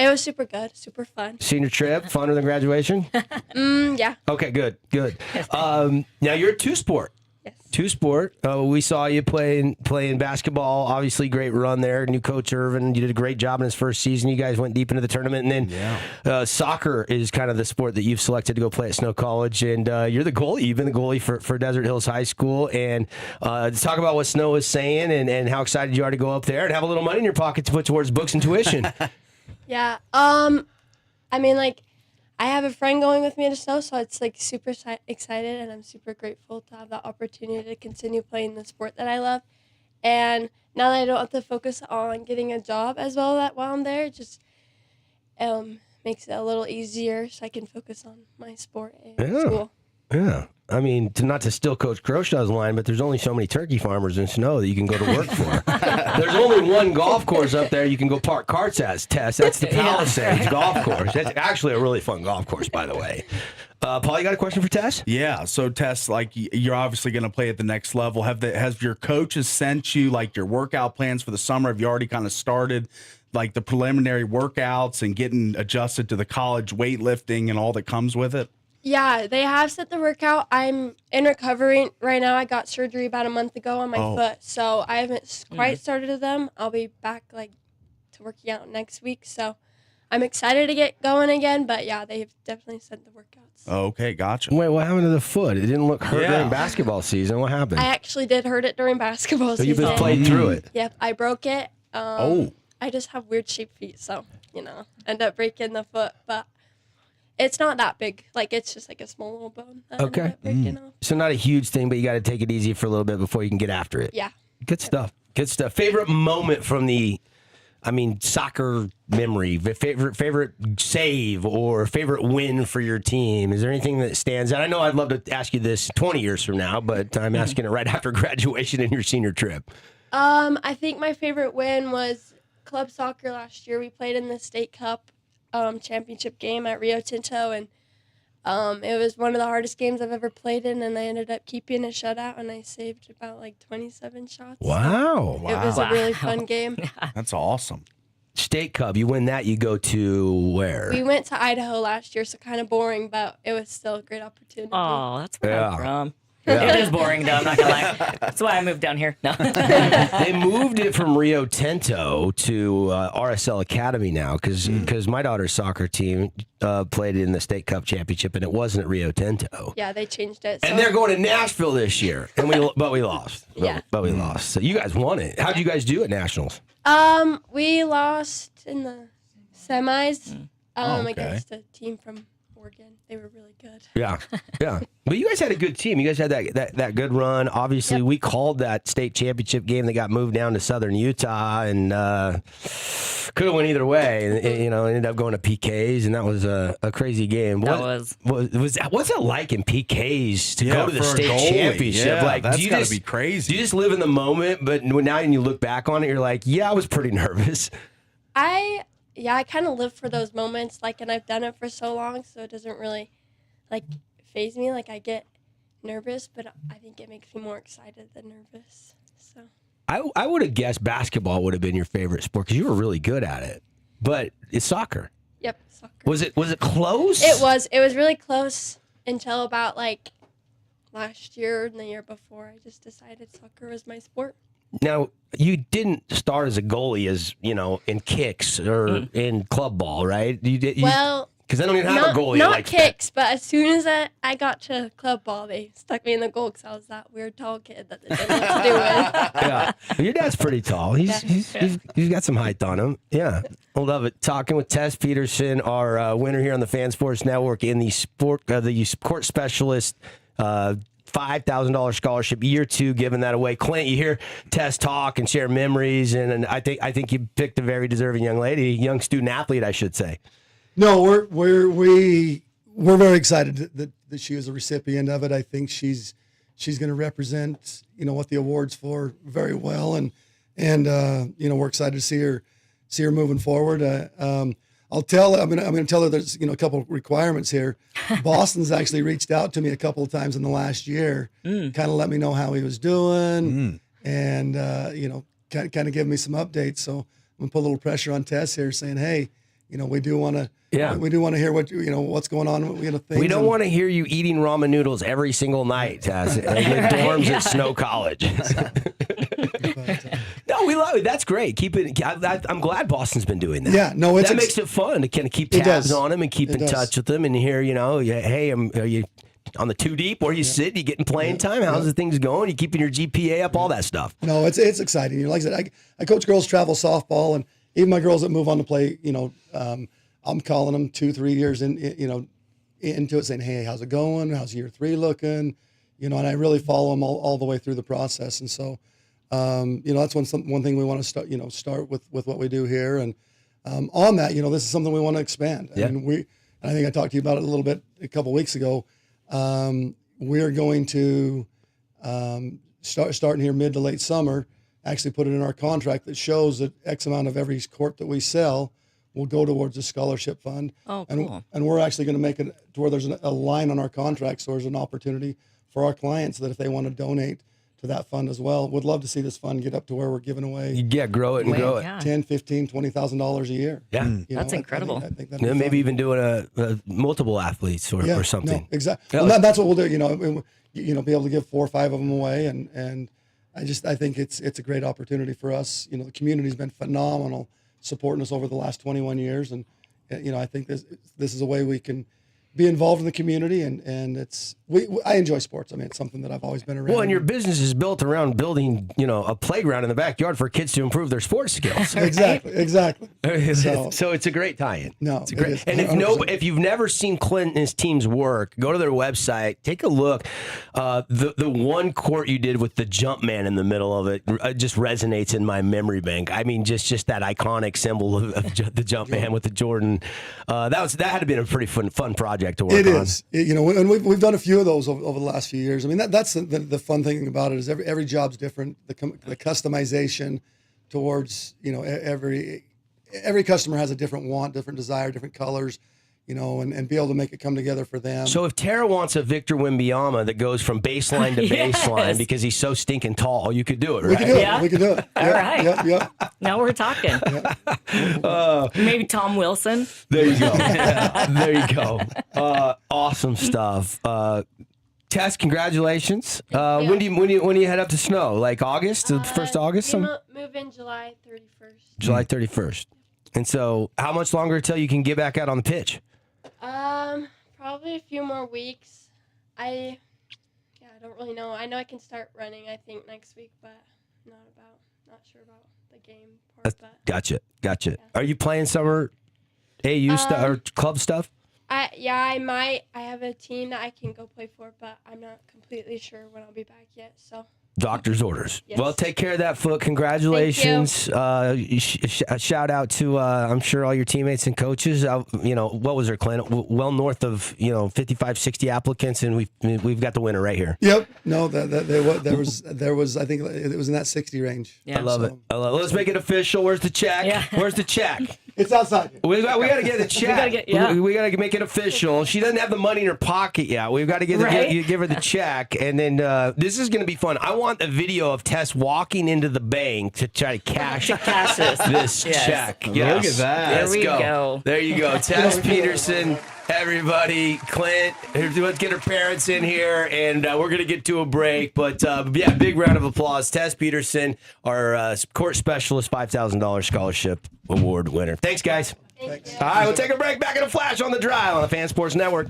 it was super good, super fun. Senior trip, funner than graduation? Yeah. Okay, good. Now you're a two-sport. Yes. Two-sport. We saw you playing basketball. Obviously, great run there. New coach Irvin, you did a great job in his first season. You guys went deep into the tournament. And then soccer is kind of the sport that you've selected to go play at Snow College. And you're the goalie. You've been the goalie for Desert Hills High School. And talk about what Snow is saying and how excited you are to go up there and have a little money in your pocket to put towards books and tuition. Yeah. I mean, I have a friend going with me to Snow, so it's super excited, and I'm super grateful to have that opportunity to continue playing the sport that I love. And now that I don't have to focus on getting a job as well while I'm there, it just makes it a little easier so I can focus on my sport and school. Yeah. I mean, not to steal Coach Crowshaw's line, but there's only so many turkey farmers in Snow that you can go to work for. There's only one golf course up there you can go park carts at, Tess. That's the Palisades Golf Course. That's actually a really fun golf course, by the way. Paul, you got a question for Tess? Yeah. So, Tess, you're obviously going to play at the next level. Has your coaches sent you, your workout plans for the summer? Have you already kind of started, the preliminary workouts and getting adjusted to the college weightlifting and all that comes with it? Yeah, they have set the workout. I'm in recovery right now. I got surgery about a month ago on my foot, so I haven't quite started with them. I'll be back to working out next week. So I'm excited to get going again, but yeah, they've definitely sent the workouts. Okay, gotcha. Wait, what happened to the foot? It didn't look hurt Yeah. during basketball season. What happened? I actually did hurt it during basketball So you've season. been played through it. Yep, I broke it. I just have weird shaped feet, so, end up breaking the foot, but it's not that big. Like, it's just like a small little bone that ended up breaking off. So not a huge thing, but you got to take it easy for a little bit before you can get after it. Yeah. Good stuff. Good stuff. Favorite moment from soccer memory, favorite save or favorite win for your team? Is there anything that stands out? I know I'd love to ask you this 20 years from now, but I'm asking it right after graduation and your senior trip. I think my favorite win was club soccer last year. We played in the state cup championship game at Rio Tinto, and it was one of the hardest games I've ever played in, and I ended up keeping a shutout, and I saved about 27 shots. Wow. It was a really fun game. That's awesome. State Cup, you win that, you go to where? We went to Idaho last year, so kind of boring, but it was still a great opportunity. Oh, that's where I'm from. Yeah. It is boring, though. I'm not gonna lie. That's why I moved down here. No. They moved it from Rio Tinto to RSL Academy now because my daughter's soccer team played in the State Cup Championship, and it wasn't at Rio Tinto. Yeah, they changed it. And they're going to Nashville this year, but we lost. Yeah. But we lost. So you guys won it. How'd you guys do at Nationals? We lost in the semis Okay. against a team from Oregon. They were really good. Yeah. But you guys had a good team. You guys had that good run. Obviously, Yep. we called that state championship game that got moved down to Southern Utah, and could have went either way. And, ended up going to PKs, and that was a crazy game. What's it like in PKs to go to the for a state goalie. championship? Yeah, Like, that's do you gotta just be crazy. Do you just live in the moment? But now when you look back on it, you're like, yeah, I was pretty nervous. I kind of live for those moments, and I've done it for so long, so it doesn't really, faze me. I get nervous, but I think it makes me more excited than nervous. So I would have guessed basketball would have been your favorite sport because you were really good at it. But it's soccer. Yep, soccer. Was it close? It was really close until about last year and the year before. I just decided soccer was my sport. Now, you didn't start as a goalie, as in kicks or in club ball, right? Because I don't even have a goalie not like kicks, but as soon as I got to club ball, they stuck me in the goal because I was that weird tall kid that they didn't know what to do with. Yeah, your dad's pretty tall. He's got some height on him. Yeah, I love it. Talking with Tess Peterson, our winner here on the Fan Sports Network in the sport specialist. $5,000 scholarship, year 2, giving that away. Clint, you hear Tess talk and share memories, and I think you picked a very deserving young lady, young student athlete, I should say. No, we're very excited that she is a recipient of it. I think she's going to represent what the award's for very well, and we're excited to see her moving forward. I'm going to tell her there's a couple of requirements here. Boston's actually reached out to me a couple of times in the last year, kind of let me know how he was doing, and kind of give me some updates. So I'm gonna put a little pressure on Tess here, saying, hey, we do want to. Yeah. We do want to hear what's going on. We don't want to hear you eating ramen noodles every single night, Tess, in the dorms at Snow College. No, we love it. That's great. Keep it. I'm glad Boston's been doing that. Yeah, no, that makes it fun to kind of keep tabs on them and keep in touch with them and hear, hey, are you on the 2 deep? Where you sit? You getting playing time? How's the things going? You keeping your GPA up? All that stuff. No, it's exciting. Like I said, I coach girls travel softball, and even my girls that move on to play, I'm calling them 2-3 years into it, saying, hey, how's it going? How's year 3 looking? And I really follow them all the way through the process. And so, that's one thing we want to start with what we do here. And on that, this is something we want to expand. Yeah. And I think I talked to you about it a little bit a couple of weeks ago. We're going to starting here mid to late summer, actually put it in our contract that shows that X amount of every court that we sell will go towards a scholarship fund. Oh, cool. And we're actually going to make it to where there's a line on our contract, so there's an opportunity for our clients that if they want to donate to that fund as well, would love to see this fund get up to where we're giving away. Yeah, grow it and grow it. $10,000, $15,000, $20,000 a year. Yeah, that's incredible. I think that'd maybe be fun. even doing a multiple athletes or something. No, exactly. Well, that's what we'll do. Be able to give 4 or 5 of them away, and I think it's a great opportunity for us. The community's been phenomenal supporting us over the last 21 years, and I think this is a way we can be involved in the community, and I enjoy sports. I mean, it's something that I've always been around. Well, and your business is built around building, a playground in the backyard for kids to improve their sports skills. Exactly. So it's a great tie-in. No, it's great. it is, and 100%. if you've never seen Clint and his team's work, go to their website, take a look. The one court you did with the jump man in the middle of it just resonates in my memory bank. I mean, just that iconic symbol of the jump man with the Jordan. That had to be a pretty fun project to work on. It is. And we've done a few of those over the last few years. I mean, that's the fun thing about it is every job's different. The customization towards every customer has a different want, different desire, different colors. And be able to make it come together for them. So if Tara wants a Victor Wembanyama that goes from baseline to baseline because he's so stinking tall, you could do it, right? We could do it. All right. Yep. Now we're talking. Maybe Tom Wilson. There you go. There you go. Awesome stuff. Tess, congratulations. When do you head up to Snow? Like August, the first August? We move in July 31st. July 31st. And so, how much longer until you can get back out on the pitch? Probably a few more weeks. I don't really know. I know I can start running, I think, next week, but not sure about the game part. But Gotcha. Yeah. Are you playing summer AU stuff or club stuff? I might. I have a team that I can go play for, but I'm not completely sure when I'll be back yet. So. Doctor's orders. Yes. Well, take care of that foot. Congratulations. A shout out to, I'm sure, all your teammates and coaches. What was there, Clint? Well north of, 55, 60 applicants, and we've got the winner right here. Yep. No, there was, I think it was in that 60 range. Yeah. I love it. Let's make it official. Where's the check? Yeah. Where's the check? It's outside. We got to get the check. We got to make it official. She doesn't have the money in her pocket yet. We've got to give her the check, and then this is going to be fun. I want a video of Tess walking into the bank to try to cash this check. Yes. Look at that. There we go. There you go. Tess Peterson, everybody. Clint, let's get her parents in here, and we're going to get to a break. But, big round of applause. Tess Peterson, our court specialist, $5,000 scholarship award winner. Thanks, guys. Thank you. All right, we'll take a break. Back in a flash on the Drive on the Fan Sports Network.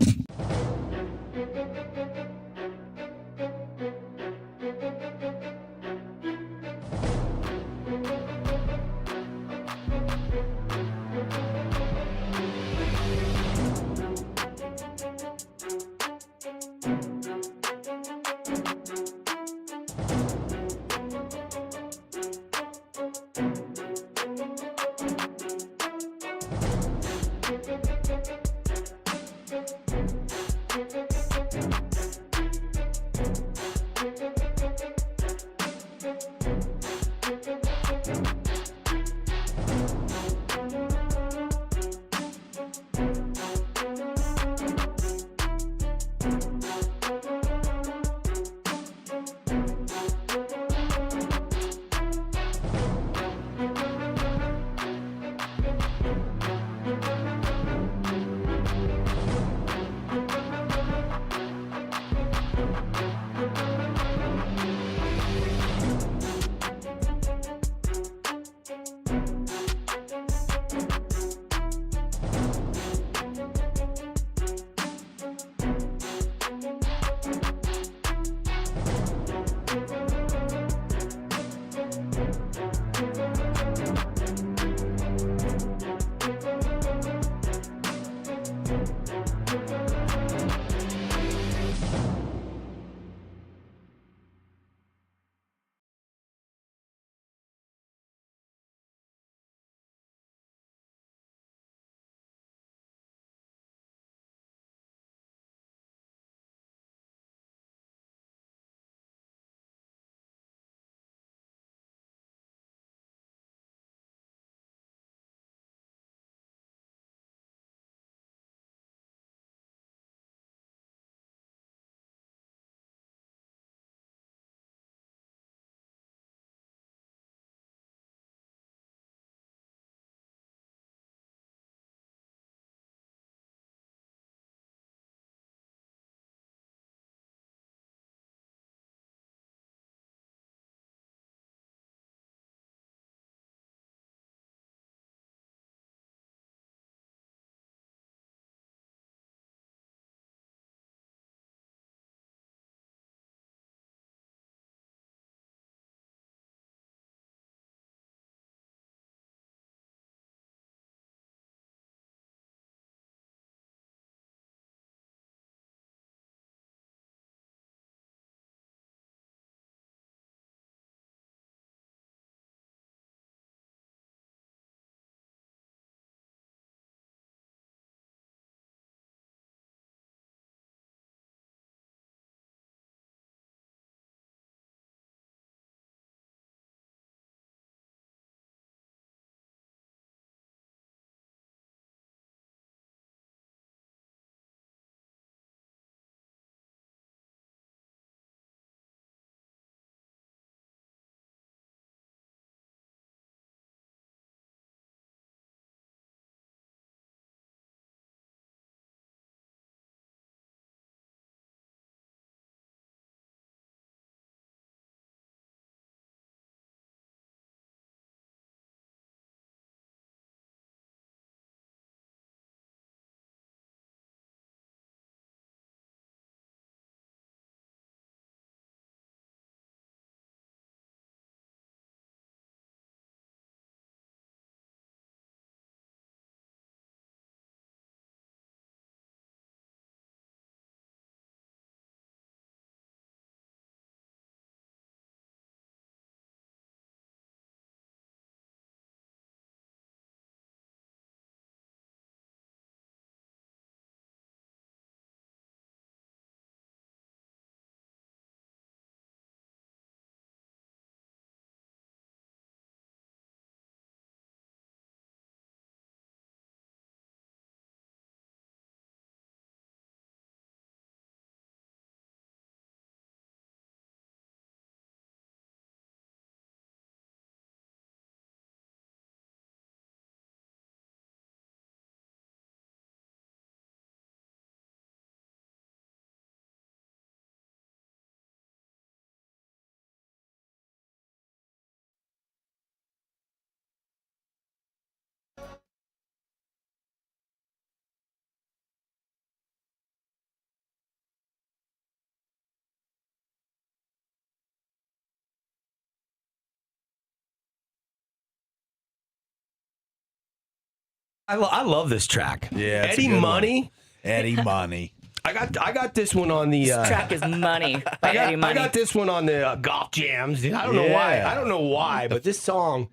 I love this track. Yeah, it's a Eddie good Money. one. Eddie Money. I got this one on the. This track is Money by Eddie Money. I got this one on the golf jams. I don't know why. I don't know why, but this song.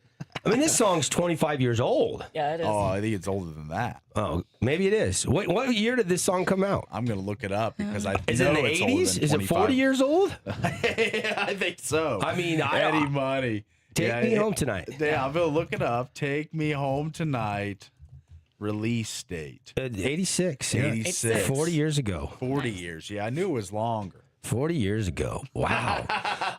I mean, this song's 25 years old. Yeah, it is. Oh, I think it's older than that. Oh, maybe it is. What year did this song come out? I'm going to look it up because I Is know it in the it's older 80s? than Is it 40 years old? I think so. I mean, Eddie Money. Take Me Home Tonight. Yeah, I'm going to look it up. Take Me Home Tonight. Release date. 86. Yeah. 86. 40 years ago. 40 years. Yeah, I knew it was longer. 40 years ago. Wow.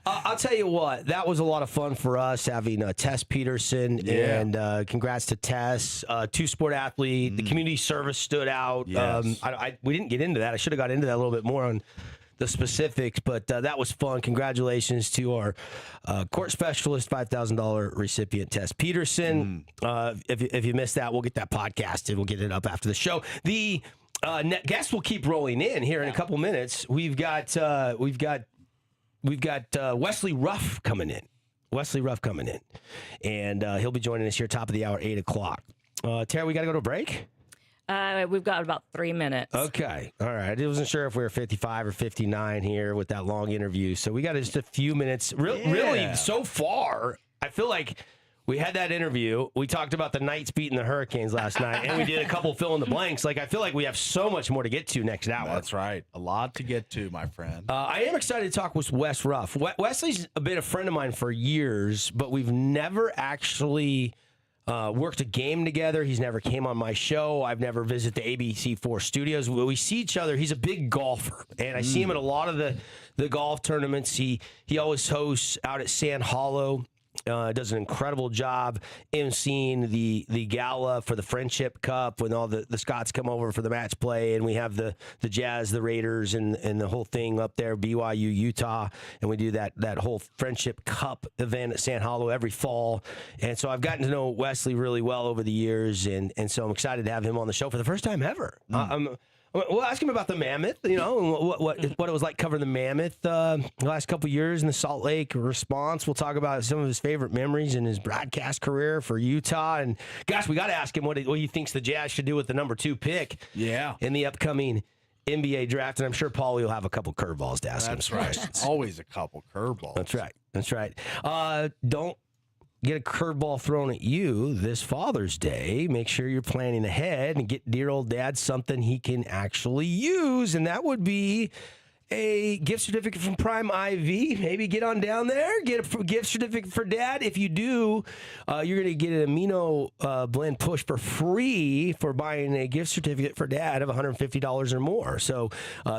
I'll tell you what, that was a lot of fun for us having Tess Peterson. Yeah. And congrats to Tess, two-sport athlete. The community service stood out. Yes. We didn't get into that. I should have got into that a little bit more on the specifics, but that was fun. Congratulations to our court specialist, $5,000 recipient, Tess Peterson. If you missed that, we'll get that podcasted. We'll get it up after the show. The guests will keep rolling in here in a couple minutes. We've got Wesley Ruff coming in. And he'll be joining us here top of the hour, 8 o'clock. Tara, we got to go to a break? We've got about 3 minutes. Okay. All right. I wasn't sure if we were 55 or 59 here with that long interview. So we got just a few minutes. Really, so far, I feel like we had that interview. We talked about the Knights beating the Hurricanes last night, and we did a couple fill in the blanks. Like, I feel like we have so much more to get to next hour. That's right. A lot to get to, my friend. I am excited to talk with Wes Ruff. Wesley's been a friend of mine for years, but we've never actually worked a game together. He's never came on my show. I've never visited the ABC4 studios. We see each other. He's a big golfer, and I see him at a lot of the golf tournaments. He always hosts out at Sand Hollow. Does an incredible job emceeing the gala for the Friendship Cup when all the Scots come over for the match play, and we have the Jazz, the Raiders, and the whole thing up there, BYU, Utah, and we do that whole Friendship Cup event at Sand Hollow every fall. And so I've gotten to know Wesley really well over the years, and so I'm excited to have him on the show for the first time ever. We'll ask him about the Mammoth, and what it was like covering the Mammoth the last couple of years in the Salt Lake response. We'll talk about some of his favorite memories in his broadcast career for Utah. And, gosh, we got to ask him what he thinks the Jazz should do with the number 2 pick in the upcoming NBA draft. And I'm sure Paulie will have a couple curveballs to ask him. That's right. Always a couple curveballs. That's right. Don't get a curveball thrown at you this Father's Day. Make sure you're planning ahead and get dear old dad something he can actually use, and that would be a gift certificate from Prime IV. Maybe get on down there, get a gift certificate for dad. If you do, you're going to get an amino blend push for free for buying a gift certificate for dad of $150 or more. So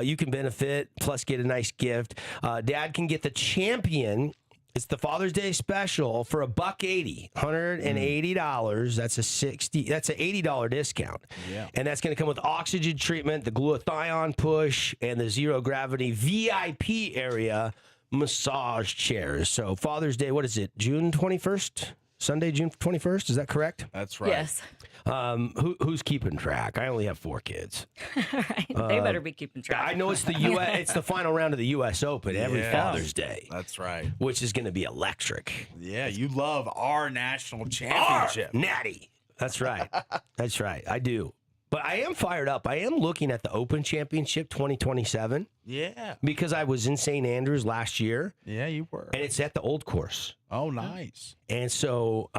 you can benefit, plus get a nice gift. Dad can get the Champion. It's the Father's Day special for $180, $180. That's an $80 discount. Yeah. And that's going to come with oxygen treatment, the glutathione push, and the zero gravity VIP area massage chairs. So Father's Day, what is it? June 21st? Sunday, June 21st? Is that correct? That's right. Yes. Who's keeping track? I only have 4 kids. Right. They better be keeping track. I know it's the it's the final round of the U.S. Open every Father's Day. That's right. Which is going to be electric. Yeah, you love our national championship. Natty. That's right. That's right. I do. But I am fired up. I am looking at the Open Championship 2027. Yeah. Because I was in St. Andrews last year. Yeah, you were. And it's at the old course. Oh, nice. And so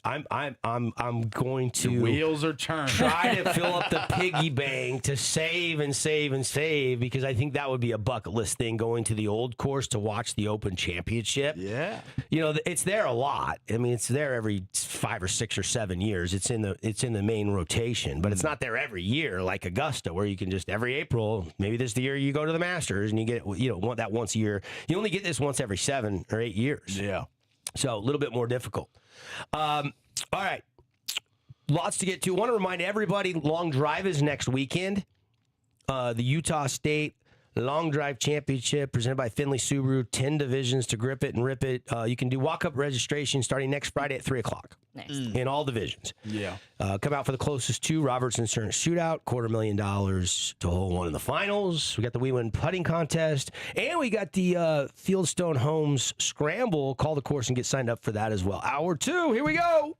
I'm going to the wheels are turning. Try to fill up the piggy bank to save and save and save, because I think that would be a bucket list thing, going to the old course to watch the Open Championship. Yeah. It's there a lot. I mean, it's there every 5 or 6 or 7 years. It's in the main rotation, but it's not there every year like Augusta, where you can just every April, maybe this is the year you go to the Masters and you get want that once a year. You only get this once every 7 or 8 years. Yeah. So a little bit more difficult. All right. Lots to get to. Want to remind everybody, Long Drive is next weekend. The Utah State Long Drive Championship presented by Findlay Subaru. 10 divisions to grip it and rip it. You can do walk-up registration starting next Friday at 3 o'clock. Nice. In all divisions. Yeah. Come out for the closest 2. Roberts Insurance Shootout. $250,000 to hole 1 in the finals. We got the We Win putting contest. And we got the Fieldstone Homes Scramble. Call the course and get signed up for that as well. Hour 2. Here we go.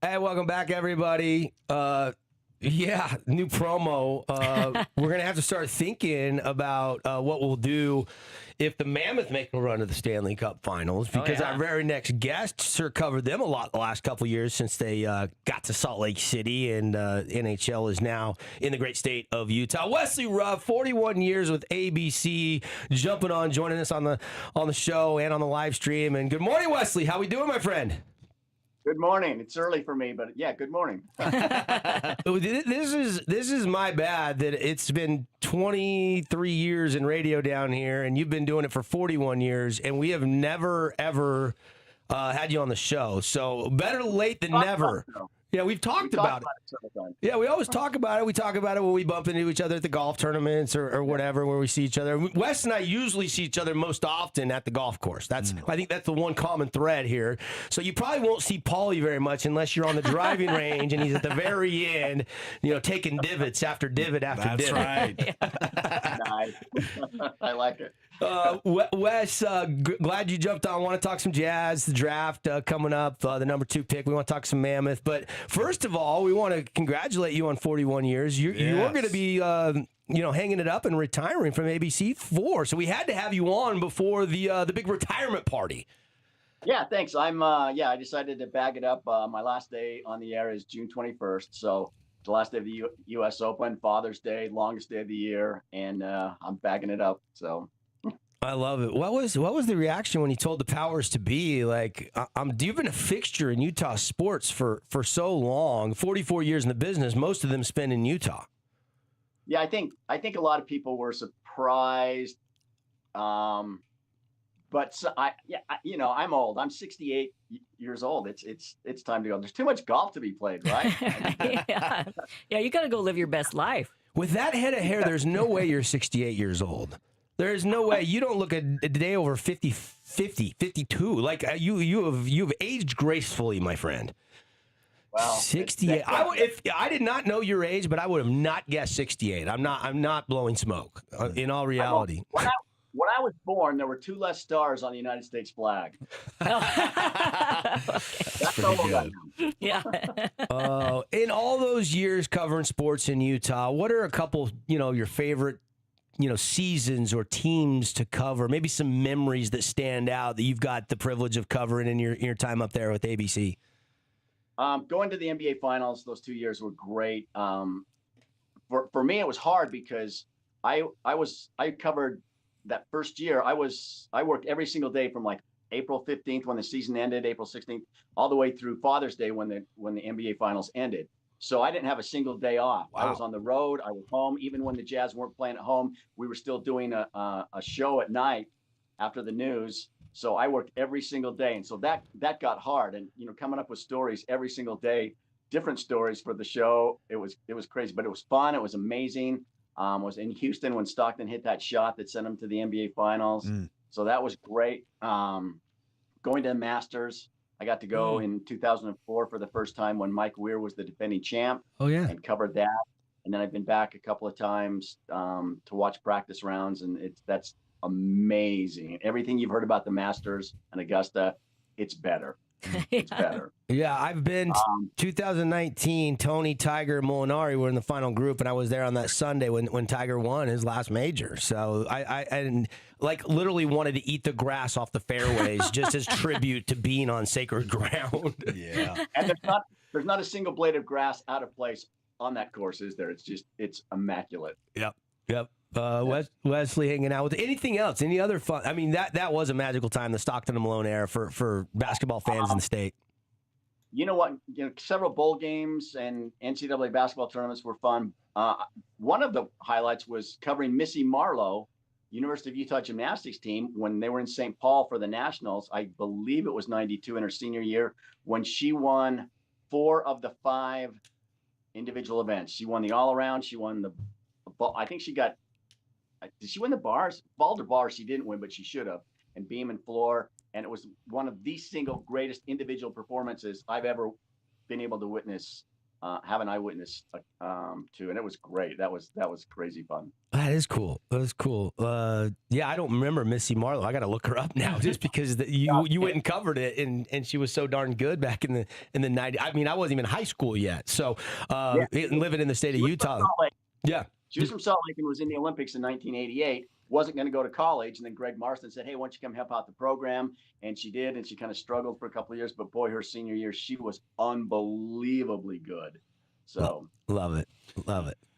Hey, welcome back, everybody. Yeah, new promo. We're going to have to start thinking about what we'll do if the Mammoth make a run to the Stanley Cup Finals, because our very next guest sure covered them a lot the last couple of years since they got to Salt Lake City, and NHL is now in the great state of Utah. Wesley Ruff, 41 years with ABC, jumping on, joining us on the show and on the live stream. And good morning, Wesley. How we doing, my friend? Good morning. It's early for me, but yeah, good morning. This is my bad that it's been 23 years in radio down here, and you've been doing it for 41 years, and we have never ever had you on the show. So better late than never. Yeah, we've talked about it. Yeah, we always talk about it. We talk about it when we bump into each other at the golf tournaments or whatever, where we see each other. Wes and I usually see each other most often at the golf course. I think that's the one common thread here. So you probably won't see Paulie very much unless you're on the driving range and he's at the very end, taking divots after divot after divot. That's right. Nice. I like it. Wes, glad you jumped on. I want to talk some Jazz, the draft coming up, the number 2 pick. We want to talk some Mammoth. But first of all, we want to congratulate you on 41 years. You're going to be, hanging it up and retiring from ABC4. So we had to have you on before the big retirement party. Yeah, thanks. I decided to bag it up. My last day on the air is June 21st. So the last day of the U.S. Open, Father's Day, longest day of the year, and I'm bagging it up. So. I love it. What was the reaction when you told the powers to be like, you've been a fixture in Utah sports for so long, 44 years in the business, most of them spend in Utah. Yeah, I think a lot of people were surprised. But I'm old. I'm 68 years old. It's time to go. There's too much golf to be played, right? Yeah, you got to go live your best life. With that head of hair, there's no way you're 68 years old. There's no way. You don't look a day over 50, 52. Like you've aged gracefully, my friend. Well, 68. I did not know your age, but I would have not guessed 68. I'm not blowing smoke. In all reality. When I was born, there were 2 less stars on the United States flag. That's pretty good. Yeah. In all those years covering sports in Utah, what are a couple, your favorite, seasons or teams to cover? Maybe some memories that stand out that you've got the privilege of covering in your time up there with ABC. Going to the NBA Finals, those 2 years were great. For me, it was hard because I covered that first year. I worked every single day from like April 15th when the season ended, April 16th, all the way through Father's Day when the NBA Finals ended. So I didn't have a single day off. Wow. I was on the road. I was home. Even when the Jazz weren't playing at home, we were still doing a show at night after the news. So I worked every single day. And so that got hard. And, coming up with stories every single day, different stories for the show. It was crazy, but it was fun. It was amazing. I was in Houston when Stockton hit that shot that sent him to the NBA Finals. So that was great. Going to the Masters. I got to go in 2004 for the first time when Mike Weir was the defending champ. Oh, yeah. And covered that. And then I've been back a couple of times to watch practice rounds, and that's amazing. Everything you've heard about the Masters and Augusta, it's better. It's better. Yeah, I've been 2019. Tony, Tiger, Molinari were in the final group, and I was there on that Sunday when Tiger won his last major. So I literally wanted to eat the grass off the fairways just as tribute to being on sacred ground. Yeah, and there's not a single blade of grass out of place on that course, is there? It's immaculate. Yep. Wesley hanging out with anything else? Any other fun? I mean, that was a magical time, the Stockton and Malone era for basketball fans in the state. You know what? Several bowl games and NCAA basketball tournaments were fun. One of the highlights was covering Missy Marlowe, University of Utah gymnastics team, when they were in St. Paul for the Nationals. I believe it was 92 in her senior year when she won 4 of the 5 individual events. She won the all-around. She won the ball. I think she got. Did she win the bars? Boulder bars she didn't win, but she should have. And beam and floor. And it was one of the single greatest individual performances I've ever been able to witness, have an eyewitness to. And it was great. That was crazy fun. That is cool. Yeah, I don't remember Missy Marlowe. I got to look her up now just because you went and covered it, and she was so darn good back in the 90s. I mean, I wasn't even in high school yet. So living in the state of Utah. Yeah. She was from Salt Lake and was in the Olympics in 1988, wasn't going to go to college. And then Greg Marston said, hey, why don't you come help out the program? And she did. And she kind of struggled for a couple of years. But boy, her senior year, she was unbelievably good. So love it.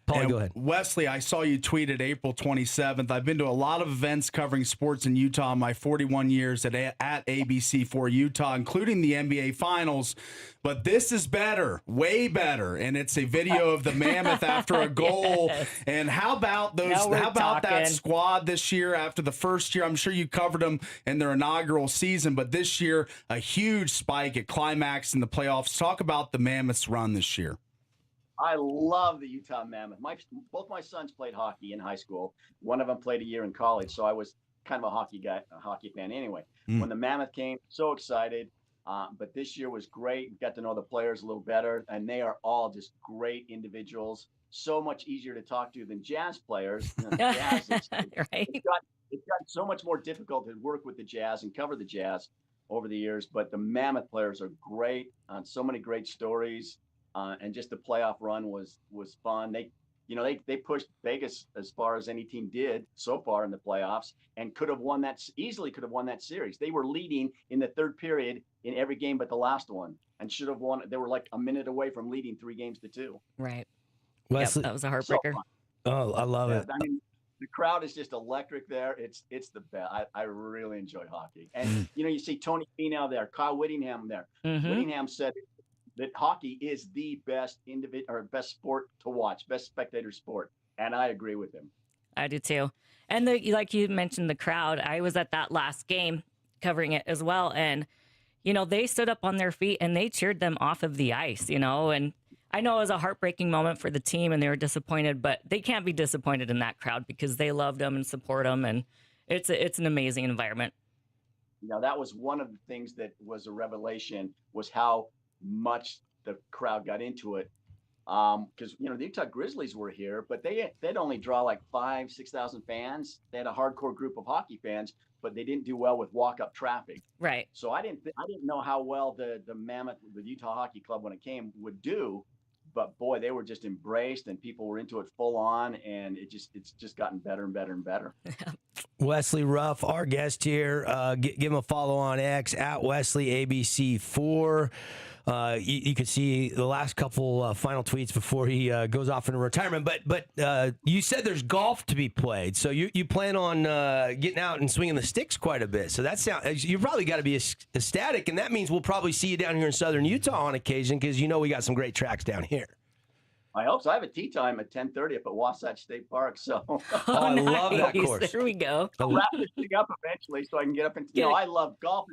Paulie, go ahead. Wesley, I saw you tweeted April 27th. I've been to a lot of events covering sports in Utah in my 41 years at ABC4 Utah, including the NBA Finals. But this is better, way better. And it's a video of the Mammoth after a goal. Yes. And how about those? How about that squad this year after the first year? I'm sure you covered them in their inaugural season, but this year, a huge spike at climax in the playoffs. Talk about the Mammoth's run this year. I love the Utah Mammoth. Both my sons played hockey in high school. One of them played a year in college, so I was kind of a hockey fan anyway. When the Mammoth came, so excited. But this year was great. Got to know the players a little better, and they are all just great individuals. So much easier to talk to than Jazz players. Jazz, Right. It's got so much more difficult to work with the Jazz and cover the Jazz over the years. But the Mammoth players are great. So many great stories. And just the playoff run was fun. They pushed Vegas as far as any team did so far in the playoffs, and easily could have won that series. They were leading in the third period in every game but the last one, and should have won. They were like a minute away from leading 3-2. Right. Wesley, that was a heartbreaker. Oh, I love it. I mean, the crowd is just electric there. It's the best. I really enjoy hockey. And, you see Tony Finau there, Kyle Whittingham there. Whittingham said that hockey is the best best sport to watch, best spectator sport. And I agree with him. I do too. And like you mentioned, the crowd, I was at that last game covering it as well. And, they stood up on their feet and they cheered them off of the ice, and I know it was a heartbreaking moment for the team and they were disappointed, but they can't be disappointed in that crowd because they love them and support them. And it's an amazing environment. That was one of the things that was a revelation, was how much the crowd got into it, because the Utah Grizzlies were here, but they'd only draw like 5,000-6,000 fans. They had a hardcore group of hockey fans, but they didn't do well with walk-up traffic. Right. So I didn't know how well the Mammoth, the Utah Hockey Club, when it came, would do. But boy, they were just embraced, and people were into it full on, and it's just gotten better and better and better. Wesley Ruff, our guest here. Give him a follow on X at Wesley ABC4. You can see the last couple final tweets before he goes off into retirement. But you said there's golf to be played, so you plan on getting out and swinging the sticks quite a bit. So you probably got to be ecstatic, and that means we'll probably see you down here in Southern Utah on occasion, because we got some great tracks down here. I hope so. I have a tee time at 10:30 up at Wasatch State Park. So I love that course. There we go. I'll wrap this thing up eventually so I can get up and I love golf.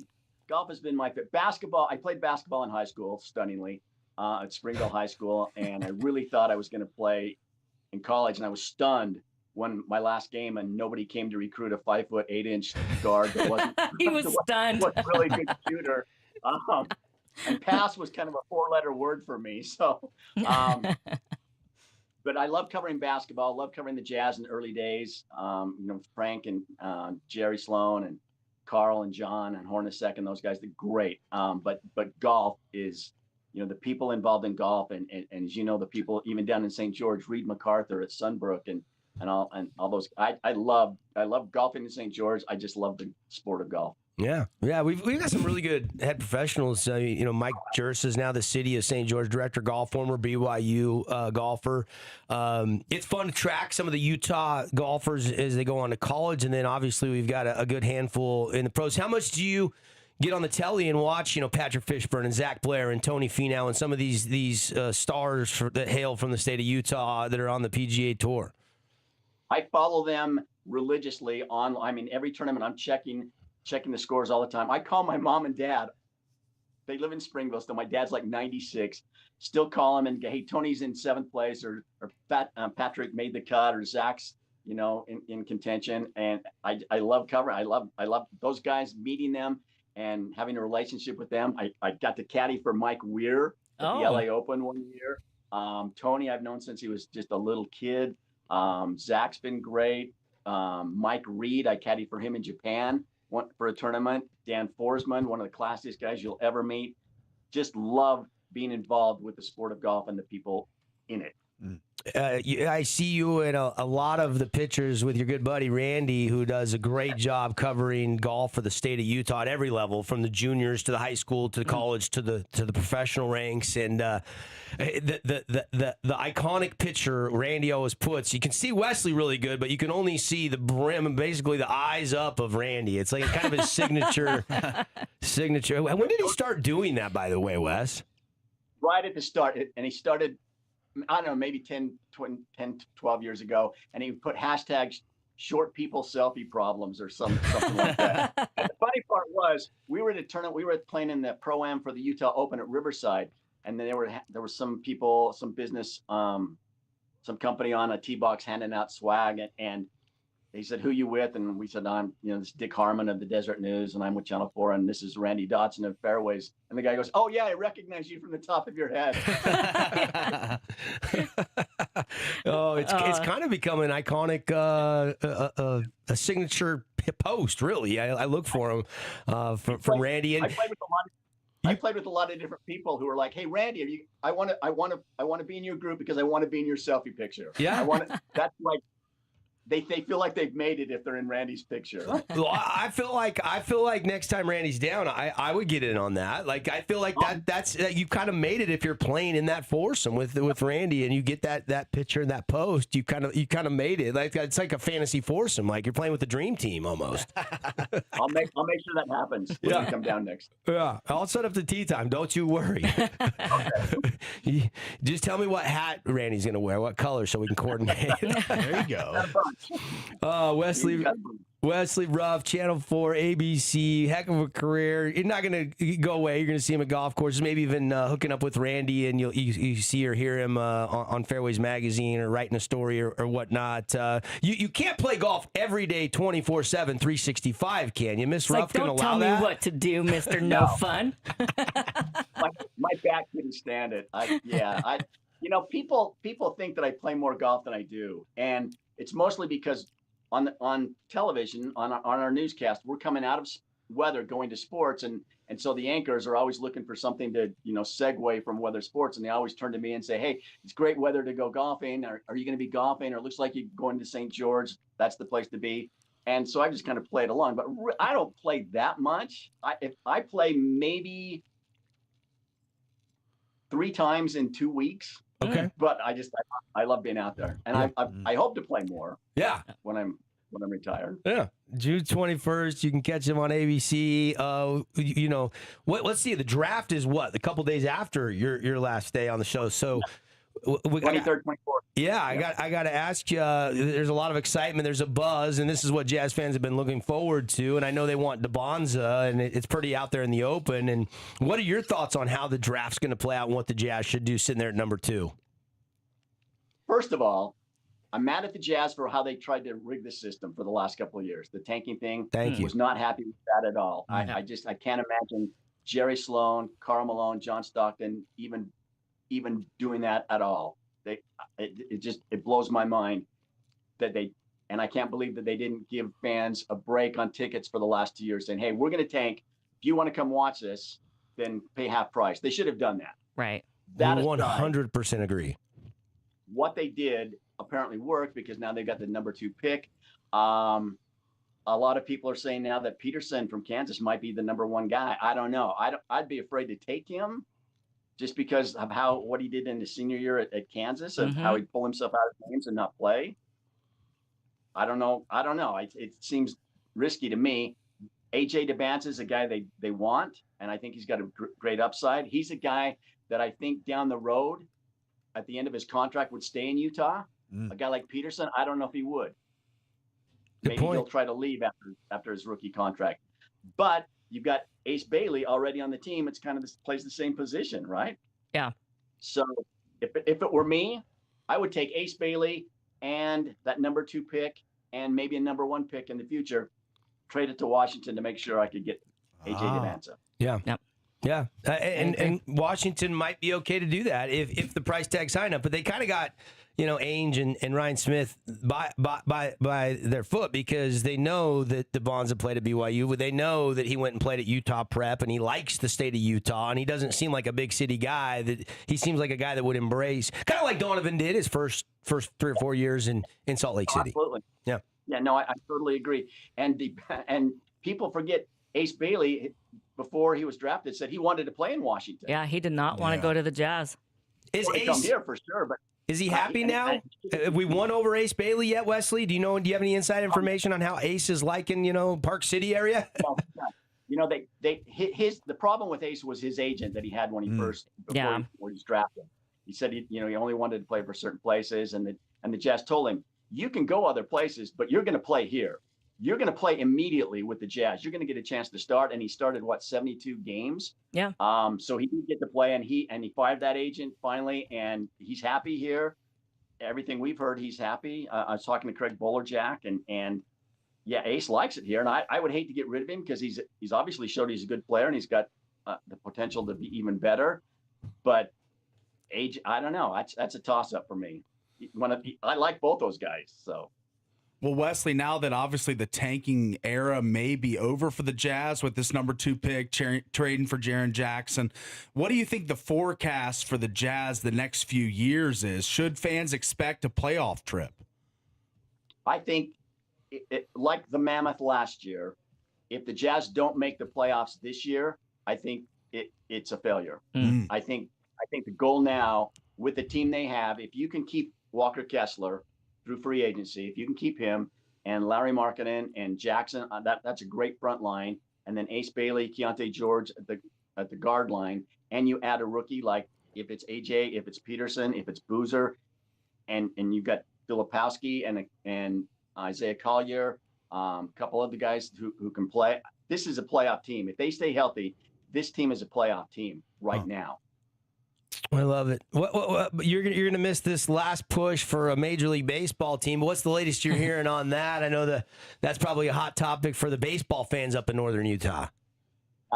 Golf has been my favorite. Basketball, I played basketball in high school, stunningly, at Springville High School, and I really thought I was going to play in college, and I was stunned when my last game and nobody came to recruit a 5'8" guard that wasn't he was stunned. Was a really good shooter. And pass was kind of a 4-letter word for me. So, but I love covering basketball. Love covering the Jazz in the early days. Frank and Jerry Sloan and Carl and John and Hornacek and those guys, they're great. But golf is, the people involved in golf, and as the people even down in St. George, Reed MacArthur at Sunbrook and all those. I love golfing in St. George. I just love the sport of golf. Yeah, we've got some really good head professionals. Mike Jerse is now the City of St. George director, golf, former BYU golfer. It's fun to track some of the Utah golfers as they go on to college, and then obviously we've got a good handful in the pros. How much do you get on the telly and watch, Patrick Fishburne and Zach Blair and Tony Finau and some of these stars that hail from the state of Utah that are on the PGA Tour? I follow them religiously every tournament I'm checking the scores all the time. I call my mom and dad. They live in Springville, so my dad's like 96. Still call him and go, hey, Tony's in 7th place, or Patrick made the cut, or Zach's, in contention. And I love covering. I love those guys, meeting them and having a relationship with them. I got to caddy for Mike Weir at the LA Open one year. Tony I've known since he was just a little kid. Zach's been great. Mike Reed, I caddied for him in Japan for a tournament. Dan Forsman, one of the classiest guys you'll ever meet. Just love being involved with the sport of golf and the people in it. I see you in a lot of the pictures with your good buddy Randy, who does a great job covering golf for the state of Utah at every level, from the juniors to the high school to the college to the professional ranks. And the iconic picture Randy always puts, you can see Wesley really good, but you can only see the brim and basically the eyes up of Randy. It's like kind of his signature. When did he start doing that, by the way, Wes? Right at the start, and he started, I don't know, maybe 10 to 12 years ago, and he put hashtags short people selfie problems or something like that. And the funny part was, we were at a tournament, we were playing in the Pro-Am for the Utah Open at Riverside, and then there were some people, some business, some company on a tee box handing out swag, and he said, "Who you with?" And we said, "I'm, this is Dick Harmon of the Desert News, and I'm with Channel 4, and this is Randy Dotson of Fairways." And the guy goes, "Oh yeah, I recognize you from the top of your head." Oh, it's kind of become an iconic, a signature post. Really, I look for him from Randy. And I played with a lot of different people who were like, "Hey, Randy, I want to be in your group because I want to be in your selfie picture." Yeah, that's like. They feel like they've made it if they're in Randy's picture. Well, I feel like next time Randy's down, I would get in on that. Like, I feel like that's you kind of made it if you're playing in that foursome with Randy and you get that picture and that post. You kind of made it. Like, it's like a fantasy foursome. Like you're playing with the dream team almost. I'll make sure that happens when you come down next. Yeah, I'll set up the tea time. Don't you worry. Just tell me what hat Randy's going to wear, what color, so we can coordinate. There you go. Wesley Ruff, Channel 4, ABC, heck of a career. You're not going to go away. You're going to see him at golf courses, maybe even hooking up with Randy, and you see or hear him on Fairways Magazine or writing a story or whatnot. You can't play golf every day, 24/7, 365, can you? Miss Ruff can allow that? Don't tell me what to do, Mr. No Fun. my back couldn't stand it. People think that I play more golf than I do, and it's mostly because on television, on our newscast, we're coming out of weather, going to sports, and so the anchors are always looking for something to segue from weather sports, and they always turn to me and say, "Hey, it's great weather to go golfing. Are you going to be golfing? Or it looks like you're going to St. George. That's the place to be." And so I just kind of played along, but I don't play that much. If I play maybe 3 times in 2 weeks. Okay. But I love being out there, and I hope to play more. Yeah. When I'm retired. Yeah. June 21st, you can catch him on ABC. Let's see. The draft is what? A couple days after your last day on the show. So 23rd, 24th. Yeah, I got to ask you. There's a lot of excitement. There's a buzz, and this is what Jazz fans have been looking forward to. And I know they want DeBonza, and it's pretty out there in the open. And what are your thoughts on how the draft's going to play out and what the Jazz should do sitting there at number 2? First of all, I'm mad at the Jazz for how they tried to rig the system for the last couple of years. The tanking thing. Was not happy with that at all. Mm-hmm. I can't imagine Jerry Sloan, Karl Malone, John Stockton even doing that at all. It blows my mind that and I can't believe that they didn't give fans a break on tickets for the last 2 years, saying, "Hey, we're going to tank. If you want to come watch this, then pay half price." They should have done that. Right. That 100% agree. What they did apparently worked because now they've got the number 2 pick. A lot of people are saying now that Peterson from Kansas might be the number 1 guy. I don't know. I'd be afraid to take him, just because of what he did in his senior year at Kansas, and how he'd pull himself out of games and not play. I don't know. It seems risky to me. AJ DeBanza is a guy they want, and I think he's got a great upside. He's a guy that I think down the road, at the end of his contract, would stay in Utah. A guy like Peterson, I don't know if he would. Maybe he'll try to leave after his rookie contract. But you've got Ace Bailey already on the team. It's kind of plays the same position, right? Yeah. So if it were me, I would take Ace Bailey and that number 2 pick and maybe a number 1 pick in the future, trade it to Washington to make sure I could get AJ DeBanza. Yeah. Yep. Yeah, and Washington might be okay to do that if the price tag's high enough. But they kind of got Ainge and Ryan Smith by their foot, because they know that DeBonza played at BYU, but they know that he went and played at Utah Prep, and he likes the state of Utah, and he doesn't seem like a big city guy. That he seems like a guy that would embrace, kind of like Donovan did his first first 3 or 4 years in Salt Lake City. Absolutely. Yeah. Yeah, no, I totally agree. And people forget Ace Bailey, before he was drafted, said he wanted to play in Washington. Yeah, he did not want to go to the Jazz. Is He come Ace here for sure, but is he happy now? Have we won over Ace Bailey yet, Wesley? Do you have any inside information on how Ace is liking, Park City area? The problem with Ace was his agent that he had when he before he was drafted. He said he only wanted to play for certain places, and the Jazz told him, you can go other places, but you're going to play here. You're going to play immediately with the Jazz. You're going to get a chance to start. And he started 72 games. Yeah. So he did get to play, and he fired that agent finally, and he's happy here. Everything we've heard, he's happy. I was talking to Craig Bolerjack, and yeah, Ace likes it here. And I would hate to get rid of him because he's obviously showed he's a good player and he's got the potential to be even better. But age, I don't know. That's a toss up for me. I like both those guys. So. Well, Wesley, now that obviously the tanking era may be over for the Jazz with this number 2 pick, trading for Jaren Jackson, what do you think the forecast for the Jazz the next few years is? Should fans expect a playoff trip? I think, like the Mammoth last year, if the Jazz don't make the playoffs this year, I think it's a failure. I think the goal now with the team they have, if you can keep Walker Kessler through free agency, if you can keep him and Larry Markkinen and Jackson, that's a great front line. And then Ace Bailey, Keontae George at the guard line, and you add a rookie like if it's AJ, if it's Peterson, if it's Boozer, and you've got Filipowski and Isaiah Collier, a couple of the guys who can play. This is a playoff team. If they stay healthy, this team is a playoff team right now. I love it. What you're going to miss this last push for a Major League Baseball team. What's the latest you're hearing on that? I know that's probably a hot topic for the baseball fans up in northern Utah.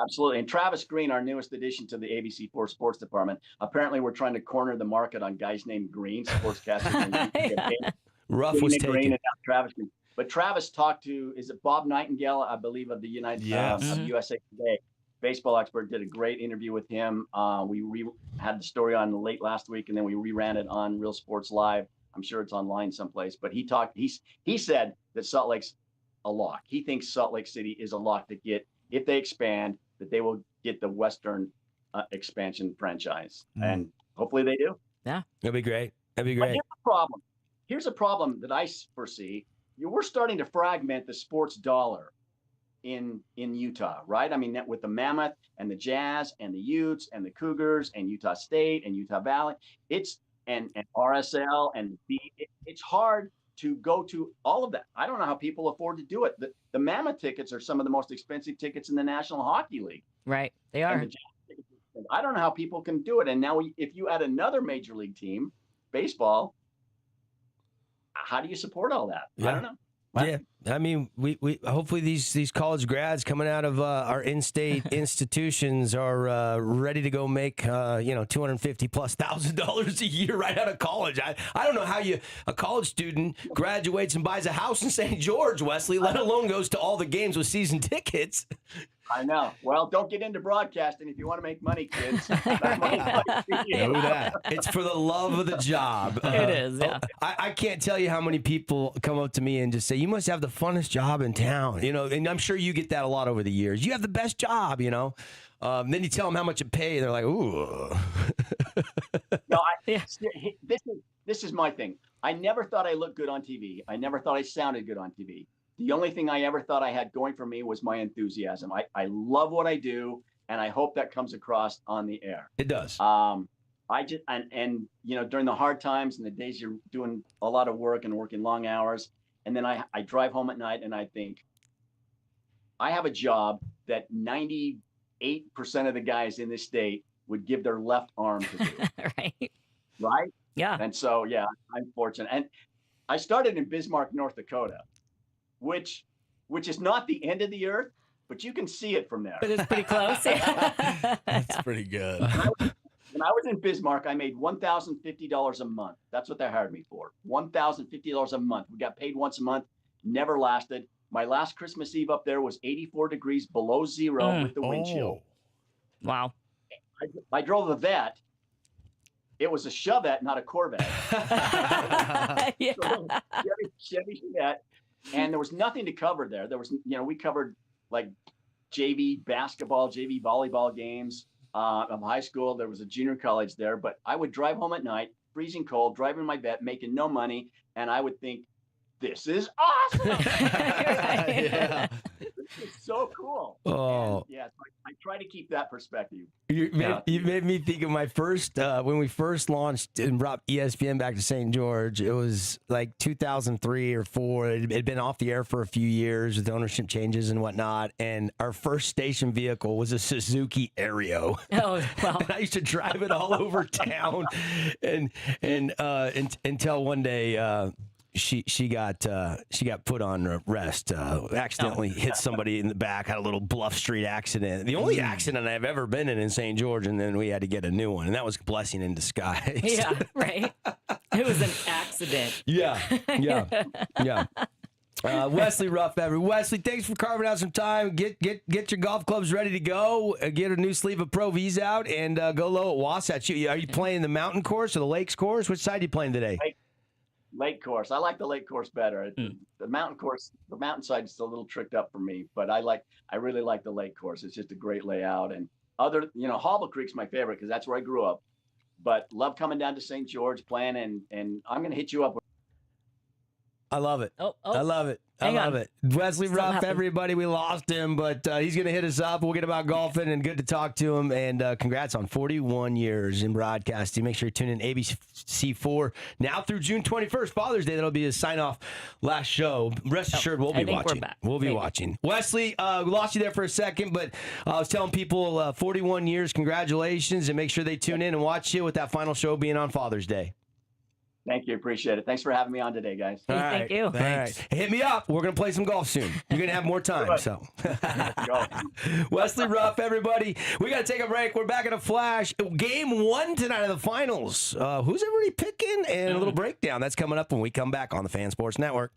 Absolutely. And Travis Green, our newest addition to the ABC4 sports department, apparently we're trying to corner the market on guys named Green, sportscasters. Rough was taken. Green and now Travis Green. But Travis talked to, is it Bob Nightingale, I believe, of the USA Today. Baseball expert, did a great interview with him. We had the story on late last week, and then we reran it on Real Sports Live. I'm sure it's online someplace. But he said that Salt Lake's a lock. He thinks Salt Lake City is a lock to get, if they expand, that they will get the Western expansion franchise. And hopefully they do. Yeah. That'd be great. That'd be great. But here's a problem that I foresee. We're starting to fragment the sports dollar in Utah, right? I mean, with the Mammoth and the Jazz and the Utes and the Cougars and Utah State and Utah Valley, and RSL and it's hard to go to all of that. I don't know how people afford to do it. The Mammoth tickets are some of the most expensive tickets in the National Hockey League. Right, they are. I don't know how people can do it. And now if you add another major league team, baseball, how do you support all that? Yeah. I don't know. Yeah, I mean, we hopefully these college grads coming out of our in-state institutions are ready to go make $250,000+ a year right out of college. I don't know how a college student graduates and buys a house in St. George, Wesley, let alone goes to all the games with season tickets. I know. Well, don't get into broadcasting if you want to make money, kids. Know that. It's for the love of the job. It is, yeah. I can't tell you how many people come up to me and just say, you must have the funnest job in town. And I'm sure you get that a lot over the years. You have the best job, Then you tell them how much it pays. They're like, ooh. No, this is my thing. I never thought I looked good on TV. I never thought I sounded good on TV. The only thing I ever thought I had going for me was my enthusiasm. I love what I do, and I hope that comes across on the air. It does. During the hard times and the days you're doing a lot of work and working long hours, and then I drive home at night and I think, I have a job that 98% of the guys in this state would give their left arm to do. Right. Right? Yeah. And so, yeah, I'm fortunate. And I started in Bismarck, North Dakota, which is not the end of the earth, but you can see it from there. But it's pretty close. That's pretty good. When I was in Bismarck, I made $1,050 a month. That's what they hired me for. $1,050 a month. We got paid once a month. Never lasted. My last Christmas Eve up there was 84 degrees below zero with the wind chill. Wow. I drove a vet it was a Chevette, not a Corvette. Yeah. So, Chevy Chevette, and there was nothing to cover there. There was, we covered like JV basketball, JV volleyball games of high school. There was a junior college there, but I would drive home at night, freezing cold, driving my vet, making no money, and I would think, this is awesome. Yeah. This is so cool. Oh. And, yeah, I try to keep that perspective. You made me think of my first, when we first launched and brought ESPN back to St. George. It was like 2003 or 4. It had been off the air for a few years with ownership changes and whatnot. And our first station vehicle was a Suzuki Aereo. Oh, well. And I used to drive it all over town, and until one day. She got put on rest. Accidentally hit somebody in the back. Had a little Bluff Street accident. The only accident I've ever been in St. George, and then we had to get a new one, and that was a blessing in disguise. Yeah, right. It was an accident. Yeah. Wesley Ruff, Wesley, thanks for carving out some time. Get your golf clubs ready to go. Get a new sleeve of Pro V's out, and go low at Wasatch. Are you playing the mountain course or the lakes course? Which side are you playing today? Lake course. I like the lake course better. The mountain course, the mountainside is a little tricked up for me, but I really like the lake course. It's just a great layout. And Hobble Creek's my favorite because that's where I grew up. But love coming down to St. George playing, and I'm going to hit you up. I love it. Oh. I love it. I love it. Wesley Ruff, everybody, we lost him, but he's going to hit us up. We'll get about golfing, and good to talk to him. And congrats on 41 years in broadcasting. Make sure you tune in ABC4 now through June 21st, Father's Day. That'll be his sign-off last show. Rest assured, we'll be watching. We'll be watching. Wesley, we lost you there for a second, but I was telling people 41 years, congratulations, and make sure they tune in and watch you with that final show being on Father's Day. Thank you. Appreciate it. Thanks for having me on today, guys. Thank you. Thanks. All right. Hit me up. We're going to play some golf soon. You're going to have more time. So, Wesley Ruff, everybody. We got to take a break. We're back in a flash. Game 1 tonight of the finals. Who's everybody picking? And a little breakdown. That's coming up when we come back on the Fan Sports Network.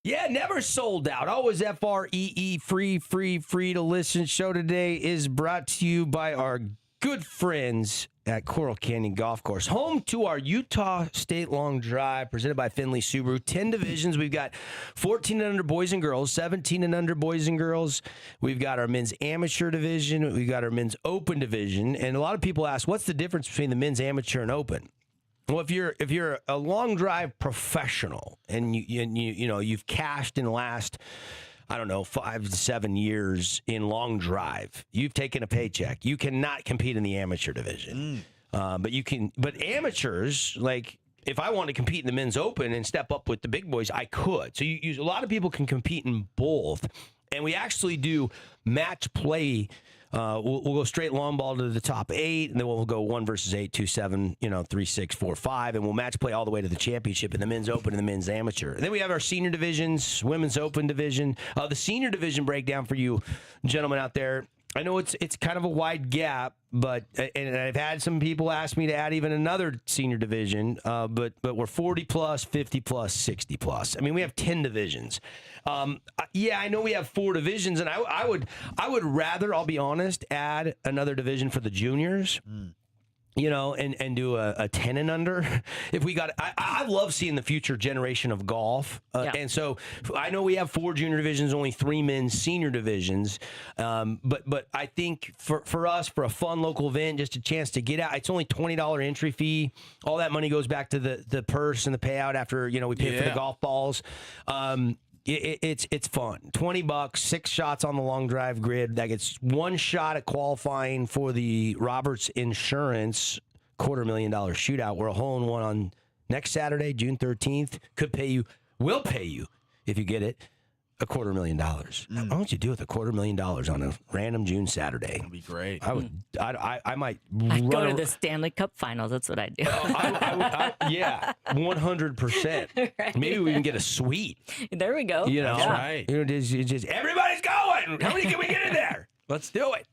Yeah, never sold out. Always FREE, free to listen. Show today is brought to you by our good friends at Coral Canyon Golf Course, home to our Utah State Long Drive, presented by Finley Subaru. 10 divisions. We've got 14 and under boys and girls, 17 and under boys and girls. We've got our men's amateur division. We've got our men's open division. And a lot of people ask, what's the difference between the men's amateur and open? Well, if you're a long drive professional and you've cashed in the last, I don't know, 5 to 7 years in long drive, you've taken a paycheck. You cannot compete in the amateur division, but you can. But amateurs, like if I want to compete in the men's open and step up with the big boys, I could. So a lot of people can compete in both, and we actually do match play. We'll go straight long ball to the top 8, and then we'll go 1 versus 8, 2, 7, 3, 6, 4, 5, and we'll match play all the way to the championship in the men's open and the men's amateur. And then we have our senior divisions, women's open division. The senior division breakdown for you gentlemen out there. I know it's kind of a wide gap, but and I've had some people ask me to add even another senior division, but we're 40 plus, 50 plus, 60 plus. I mean, we have 10 divisions. Yeah, I know we have 4 divisions, and I would rather, I'll be honest, add another division for the juniors. And do a 10 and under. If we got, I love seeing the future generation of golf. And so I know we have 4 junior divisions, only 3 men's senior divisions. But I think for us, for a fun local event, just a chance to get out, it's only $20 entry fee. All that money goes back to the purse and the payout after, we pay for the golf balls. It's fun. $20, 6 shots on the long drive grid. That gets 1 shot at qualifying for the Roberts Insurance $250,000 shootout. We're a hole-in-one on next Saturday, June 13th. Will pay you if you get it. $250,000. What would you do with $250,000 on a random June Saturday? That'd be great. I would. I might. I'd go to the Stanley Cup Finals. That's what I'd do. Yeah, 100%. Right. Maybe we can get a suite. There we go. That's right. Just everybody's going. How many can we get in there? Let's do it.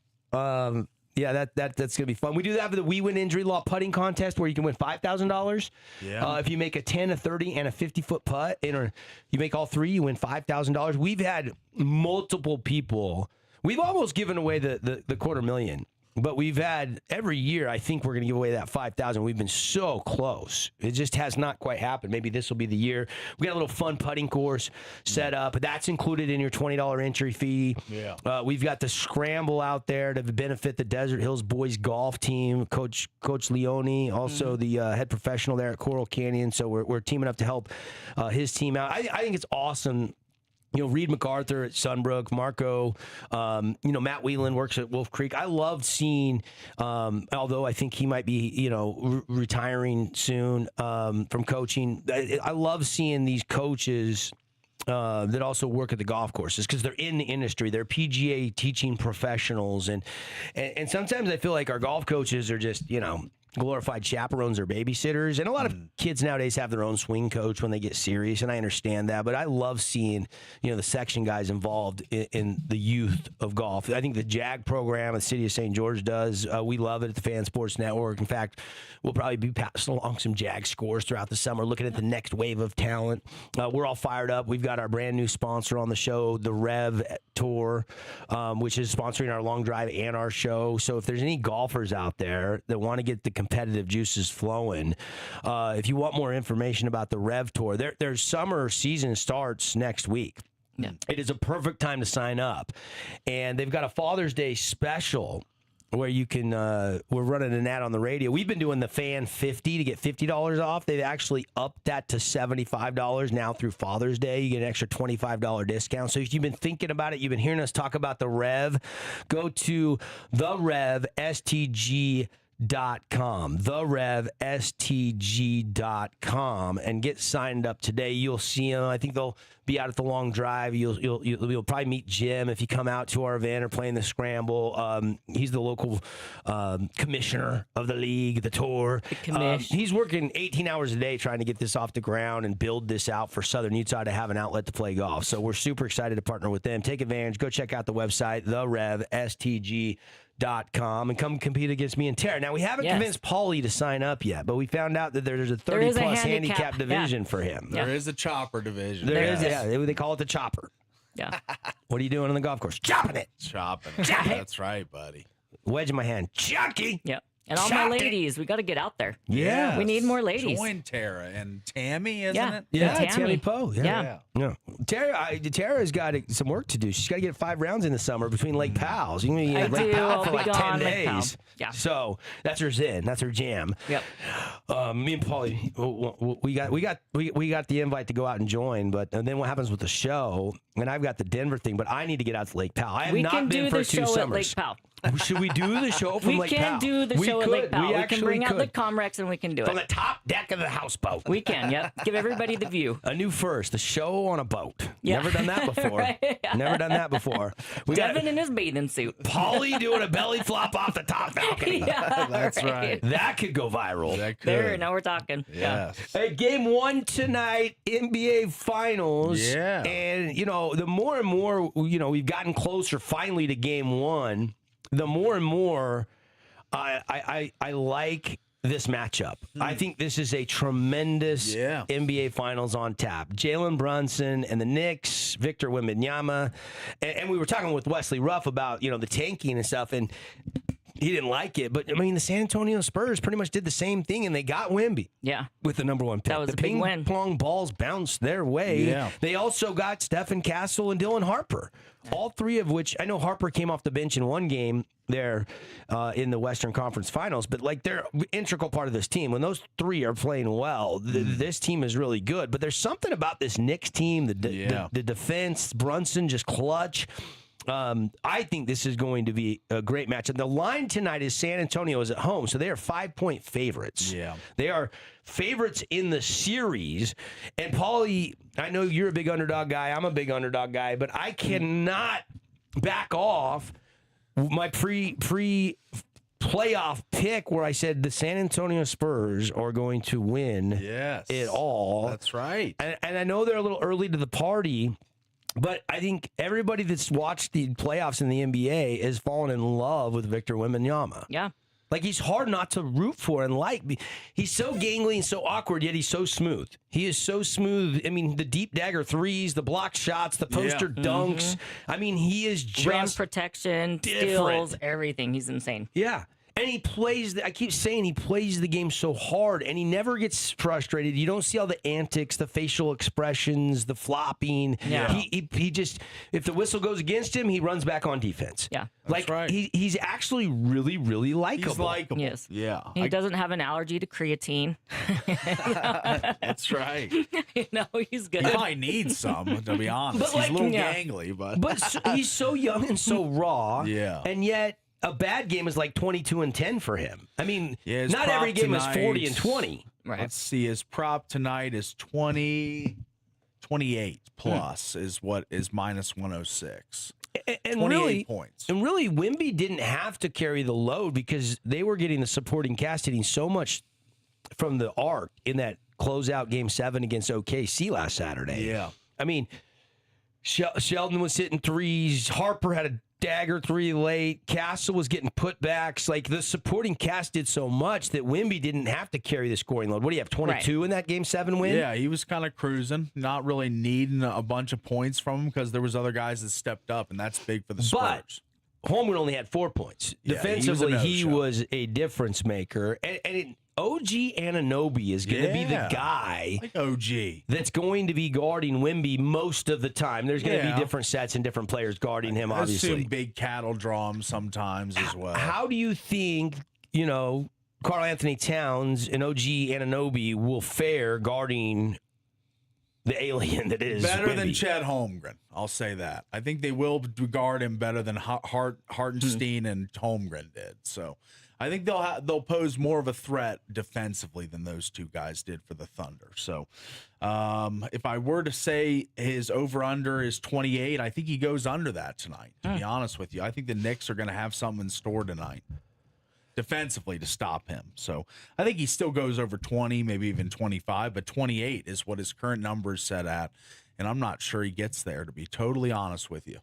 Yeah, that's gonna be fun. We do have the We Win Injury Law putting contest where you can win $5,000. Yeah. If you make a 10, a 30, and a 50-foot putt, and you make all 3, you win $5,000. We've had multiple people. We've almost given away the $250,000. But we've had every year, I think we're going to give away that $5,000. We've been so close. It just has not quite happened. Maybe this will be the year. We got a little fun putting course set up. That's included in your $20 entry fee. Yeah. We've got the scramble out there to benefit the Desert Hills boys golf team. Coach Leone, also the head professional there at Coral Canyon. So we're teaming up to help his team out. I think it's awesome. Reed MacArthur at Sunbrook, Marco, Matt Whelan works at Wolf Creek. I loved seeing, although I think he might be, retiring soon from coaching. I love seeing these coaches that also work at the golf courses because they're in the industry. They're PGA teaching professionals. And sometimes I feel like our golf coaches are just, glorified chaperones or babysitters. And a lot of kids nowadays have their own swing coach when they get serious, and I understand that. But I love seeing, the section guys involved in the youth of golf. I think the JAG program the City of St. George does. We love it at the Fan Sports Network. In fact, we'll probably be passing along some JAG scores throughout the summer, looking at the next wave of talent. We're all fired up. We've got our brand new sponsor on the show, the Rev Tour, which is sponsoring our long drive and our show. So if there's any golfers out there that want to get the competitive juices flowing, if you want more information about the Rev Tour, their summer season starts next week. Yeah. It is a perfect time to sign up. And they've got a Father's Day special where you can, we're running an ad on the radio. We've been doing the Fan 50 to get $50 off. They've actually upped that to $75 now through Father's Day. You get an extra $25 discount. So if you've been thinking about it, you've been hearing us talk about the Rev, go to the Rev STG.com, therevstg.com, and get signed up today. You'll see them. I think they'll be out at the long drive. You'll probably meet Jim if you come out to our event or playing the scramble. He's the local commissioner of the league, the tour. He's working 18 hours a day trying to get this off the ground and build this out for Southern Utah to have an outlet to play golf. So we're super excited to partner with them. Take advantage. Go check out the website, therevstg.com. and come compete against me and Tara. Now, we haven't convinced Paulie to sign up yet, but we found out that there's a 30-plus handicap division for him. There is a chopper division. There is, they call it the chopper. Yeah. What are you doing on the golf course? Chopping it. Chopping it. That's right, buddy. Wedge in my hand. Chunky. Yep. And all my ladies, we got to get out there. Yeah. We need more ladies. Join Tara and Tammy, isn't it? Yeah, Tammy. Tammy Poe. Yeah. Tara's got some work to do. She's got to get 5 rounds in the summer between Lake Powell's. You can be at Lake Powell for like 10 days. Yeah. So that's her zen. That's her jam. Yep. Me and Paulie, we got the invite to go out and join, but then what happens with the show? And I've got the Denver thing, but I need to get out to Lake Powell. I have not been for 2 summers. At Lake Powell. Should we do the show from Lake Powell? We can do the show at Lake Powell. We can bring out the could. Comrex and we can do it. From the top deck of the houseboat. We can, yep. Give everybody the view. A new first, the show on a boat. Yeah. Never done that before. Right, yeah. Never done that before. We Devin in his bathing suit. Paulie doing a belly flop off the top balcony. Yeah, that's right. That could go viral. That could. There, now we're talking. Yes. Yeah. Hey, game 1 tonight, NBA Finals. Yeah. And, the more and more, we've gotten closer finally to game 1, the more and more I like this matchup. I think this is a tremendous NBA Finals on tap. Jalen Brunson and the Knicks, Victor Wembanyama. And we were talking with Wesley Ruff about, the tanking and stuff, and he didn't like it. But, the San Antonio Spurs pretty much did the same thing, and they got Wemby. Yeah. With the number 1 pick. That was the a big win. ping-pong balls bounced their way. Yeah. They also got Stephen Castle and Dylan Harper. All 3 of which, I know Harper came off the bench in one game there in the Western Conference Finals, but they're an integral part of this team. When those 3 are playing well, this team is really good. But there's something about this Knicks team, the defense, Brunson just clutch. I think this is going to be a great match. And the line tonight is San Antonio is at home, so they are 5-point favorites. Yeah. They are favorites in the series. And Paulie, I know you're a big underdog guy. I'm a big underdog guy, but I cannot back off my pre-playoff pick where I said the San Antonio Spurs are going to win it all. That's right. And I know they're a little early to the party, but I think everybody that's watched the playoffs in the NBA has fallen in love with Victor Wembanyama. Yeah. He's hard not to root for and like. He's so gangly and so awkward, yet he's so smooth. He is so smooth. The deep dagger threes, the block shots, the poster dunks. He is just rim protection, steals, everything. He's insane. Yeah. And he plays, I keep saying he plays the game so hard, and he never gets frustrated. You don't see all the antics, the facial expressions, the flopping. Yeah. He just, if the whistle goes against him, he runs back on defense. Yeah. That's right. He's actually really, really likable. He's likable. Yes. Yeah. He doesn't have an allergy to creatine. That's right. He's good. He might need some, to be honest. But he's a little gangly, but he's so young and so raw. Yeah. And yet, a bad game is like 22-10 for him. Not every game is 40-20. Right. Let's see. His prop tonight is 28 plus is what is minus 106. And 28 really, points. And really, Wemby didn't have to carry the load because they were getting the supporting cast hitting so much from the arc in that closeout game 7 against OKC last Saturday. Yeah. Sheldon was hitting threes. Harper had a dagger 3 late. Castle was getting putbacks. The supporting cast did so much that Wemby didn't have to carry the scoring load. What do you have, 22 in that Game 7 win? Yeah, he was kind of cruising, not really needing a bunch of points from him because there was other guys that stepped up, and that's big for the Spurs. But Holmgren only had 4 points. Yeah, Defensively, he was a difference maker. And OG Anunoby is going to be the guy OG that's going to be guarding Wemby most of the time. There's going to be different sets and different players guarding him, obviously. I assume big cattle draw him sometimes as well. How do you think, Karl Anthony Towns and OG Anunoby will fare guarding the alien that is better Wemby? than Chet Holmgren? I'll say that. I think they will guard him better than Hartenstein and Holmgren did. So I think they'll pose more of a threat defensively than those two guys did for the Thunder. So if I were to say his over-under is 28, I think he goes under that tonight, to be honest with you. I think the Knicks are going to have something in store tonight defensively to stop him. So I think he still goes over 20, maybe even 25, but 28 is what his current number is set at, and I'm not sure he gets there, to be totally honest with you.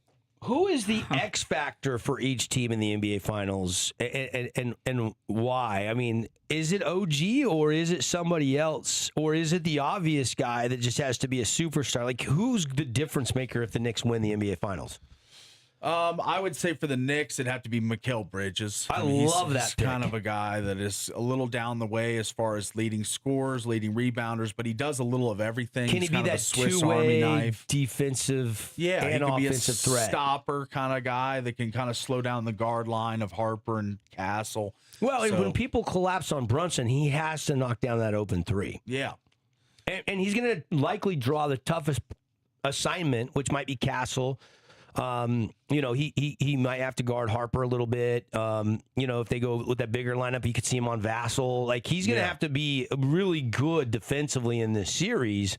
Who is the X factor for each team in the NBA Finals, and why? I mean, is it OG or is it somebody else, or is it the obvious guy that just has to be a superstar? Like, who's the difference maker if the Knicks win the NBA Finals? I would say for the Knicks, it'd have to be Mikal Bridges. I love that He's pick. kind of a guy that is a little down the way as far as leading scorers, leading rebounders, but he does a little of everything. Can he He's be kind of that a Swiss Army two-way knife. defensive Yeah, and he could be a offensive threat? stopper kind of guy that can kind of slow down the guard line of Harper and Castle. Well, and So- when people collapse on Brunson, he has to knock down that open three. Yeah. And he's going to likely draw the toughest assignment, which might be Castle. He might have to guard Harper a little bit. If they go with that bigger lineup, you could see him on Vassell. Like, he's going to have to be really good defensively in this series.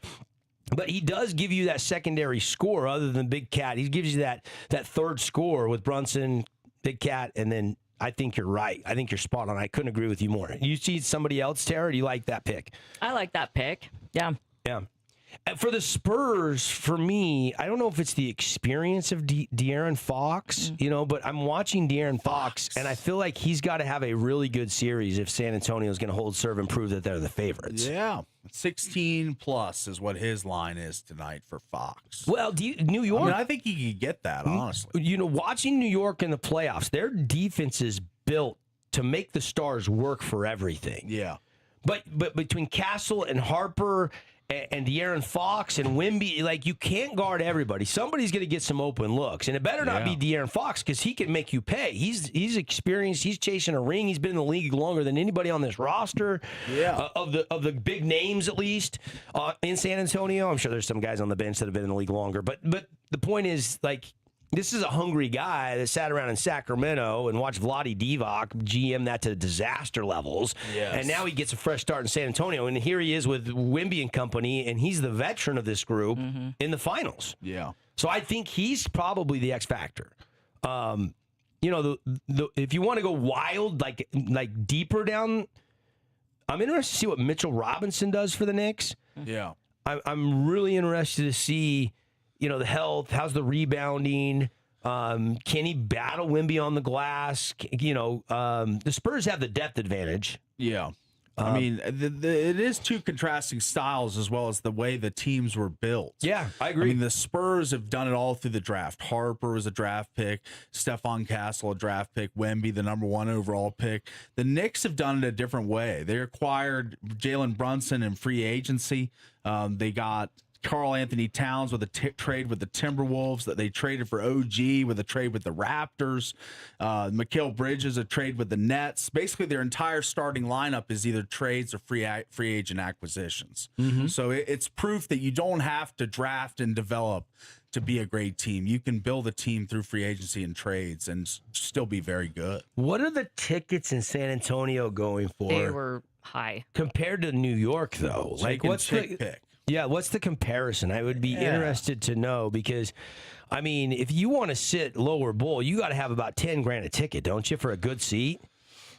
But he does give you that secondary score other than Big Cat. He gives you that third score with Brunson, Big Cat, and then I think you're right. I think you're spot on. I couldn't agree with you more. You see somebody else, Tara? Do you like that pick? I like that pick. Yeah. Yeah. And for the Spurs, for me, I don't know if it's the experience of De'Aaron Fox, but I'm watching De'Aaron Fox, and I feel like he's got to have a really good series if San Antonio is going to hold serve and prove that they're the favorites. Yeah. 16 plus is what his line is tonight for Fox. Well, New York. I think he could get that, honestly. Watching New York in the playoffs, their defense is built to make the stars work for everything. Yeah. But between Castle and Harper and De'Aaron Fox and Wemby, like, you can't guard everybody. Somebody's going to get some open looks, and it better not be De'Aaron Fox because he can make you pay. He's experienced. He's chasing a ring. He's been in the league longer than anybody on this roster. Yeah, of the big names at least in San Antonio. I'm sure there's some guys on the bench that have been in the league longer, but the point is, like, this is a hungry guy that sat around in Sacramento and watched Vlade Divac GM that to disaster levels. Yes. And now he gets a fresh start in San Antonio. And here he is with Wemby and company, and he's the veteran of this group in the finals. Yeah. So I think he's probably the X factor. If you want to go wild, like deeper down, I'm interested to see what Mitchell Robinson does for the Knicks. Yeah. I'm really interested to see, the health, how's the rebounding, can he battle Wemby on the glass? The Spurs have the depth advantage. Yeah. It is two contrasting styles as well as the way the teams were built. Yeah, I agree. The Spurs have done it all through the draft. Harper was a draft pick, Stephon Castle a draft pick, Wemby the number 1 overall pick. The Knicks have done it a different way. They acquired Jalen Brunson in free agency. They got Karl Anthony Towns with a trade with the Timberwolves that they traded for OG with a trade with the Raptors. Mikal Bridges a trade with the Nets. Basically, their entire starting lineup is either trades or free agent acquisitions. So it's proof that you don't have to draft and develop to be a great team. You can build a team through free agency and trades and still be very good. What are the tickets in San Antonio going for? They were high. Compared to New York, though. Like, what's the pick? Yeah, what's the comparison? I would be interested to know because, if you want to sit lower bowl, you got to have about $10,000 a ticket, don't you, for a good seat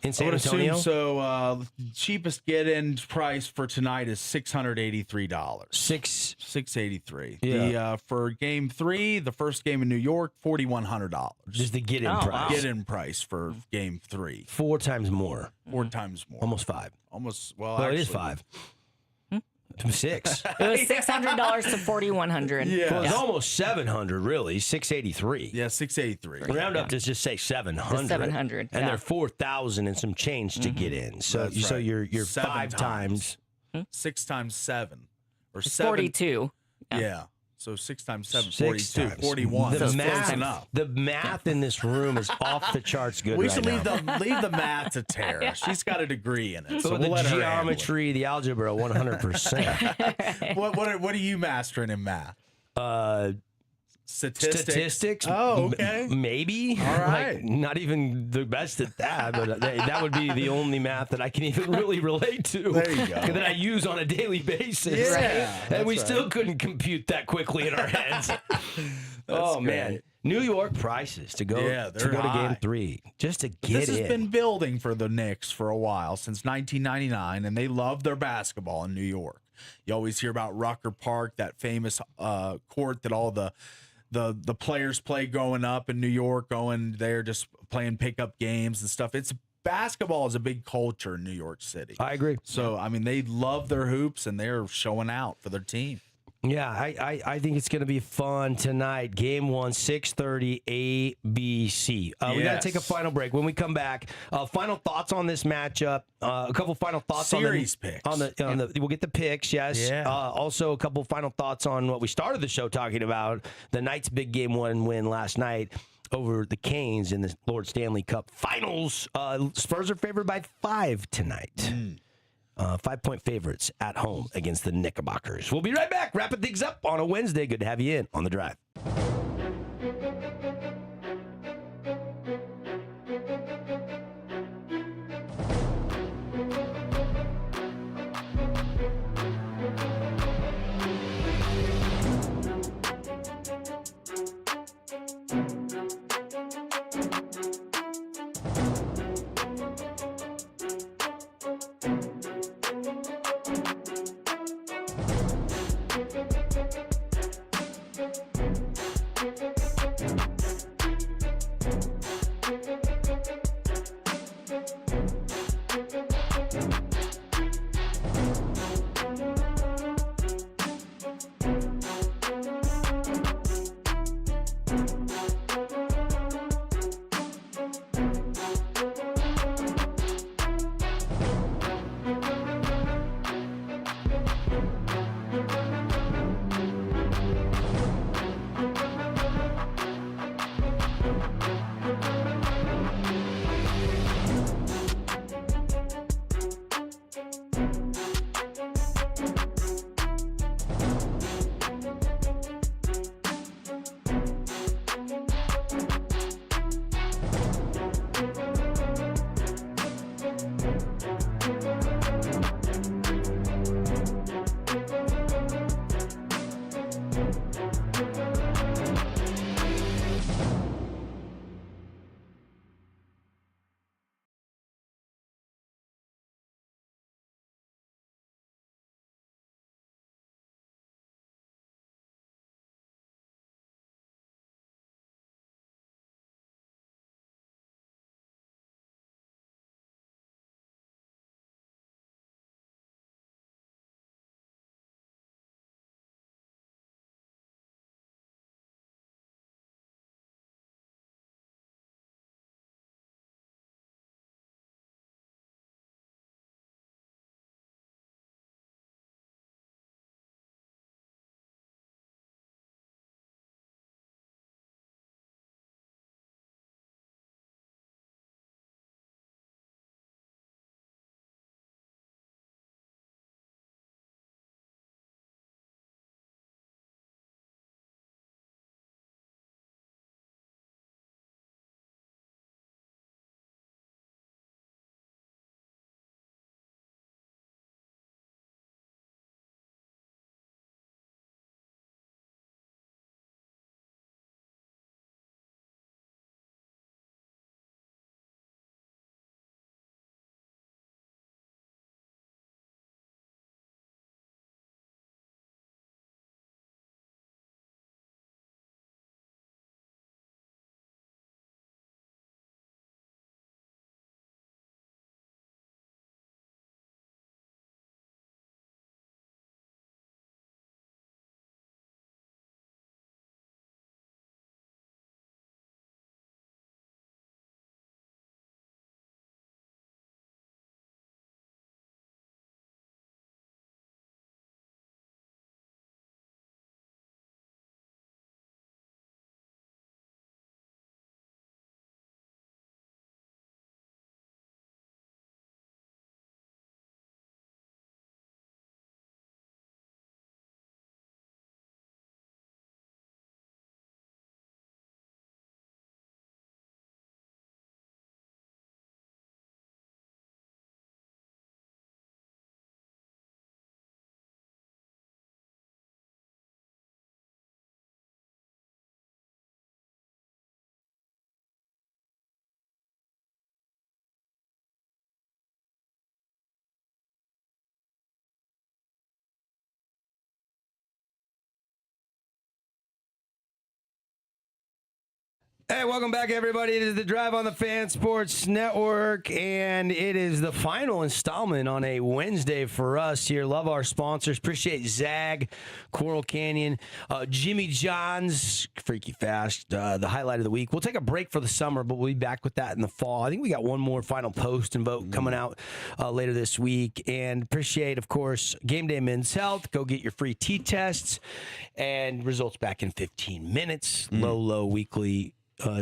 in San Antonio? So. Cheapest get-in price for tonight is $683. $683. Yeah. For Game 3, the first game in New York, $4,100. Just the get-in price. Wow. Get-in price for Game 3. 4 times more. 4 times more. Almost 5. Well, It is 5. 6. It was $600 to $4,100. Yeah. Well, it's almost 700, really. 683. Yeah, 683. Round up to just say 700. Just 700, and yeah. they're 4,000 and some change to get in. So That's so right. you're 7 5 times. 6 times 7. Or It's 7. 42. Yeah. So 6 times 7, 6 42. times. 41. The That's math, close enough. the math in this room is off the charts good We right should now. leave the math to Tara. She's got a degree in it. So So we'll the let her handle it. geometry, the algebra, 100%. What are you mastering in math? Statistics. Oh, okay. Maybe. All right. Like, not even the best at that, but that would be the only math that I can even really relate to. There you go. That I use on a daily basis. Yeah, And we that's still right. couldn't compute that quickly in our heads. Oh, man. great. New York prices to go, Yeah, to they're go to high. Game 3. Just to get This in. has been building for the Knicks for a while, since 1999, and they love their basketball in New York. You always hear about Rucker Park, that famous court that all the the players play growing up in New York, going there just playing pickup games and stuff. Basketball is a big culture in New York City. I agree. So, I mean, they love their hoops, and they're showing out for their team. Yeah, I think it's going to be fun tonight. Game 1, 6:30 ABC. We got to take a final break. When we come back, final thoughts on this matchup. A couple final thoughts Series picks. Picks. We'll get the picks, yes. Yeah. Also, a couple final thoughts on what we started the show talking about, the Knights' big Game 1 win last night over the Canes in the Lord Stanley Cup Finals. Spurs are favored by 5 tonight. 5-point favorites at home against the Knickerbockers. We'll be right back, wrapping things up on a Wednesday. Good to have you in on The Drive. Hey, welcome back, everybody. It is the Drive on the Fan Sports Network, and it is the final installment on a Wednesday for us here. Love our sponsors. Appreciate Zag, Coral Canyon, Jimmy John's, Freaky Fast, the highlight of the week. We'll take a break for the summer, but we'll be back with that in the fall. I think we got one more final post and vote coming out later this week. And appreciate, of course, Game Day Men's Health. Go get your free T-tests and results back in 15 minutes. Low weekly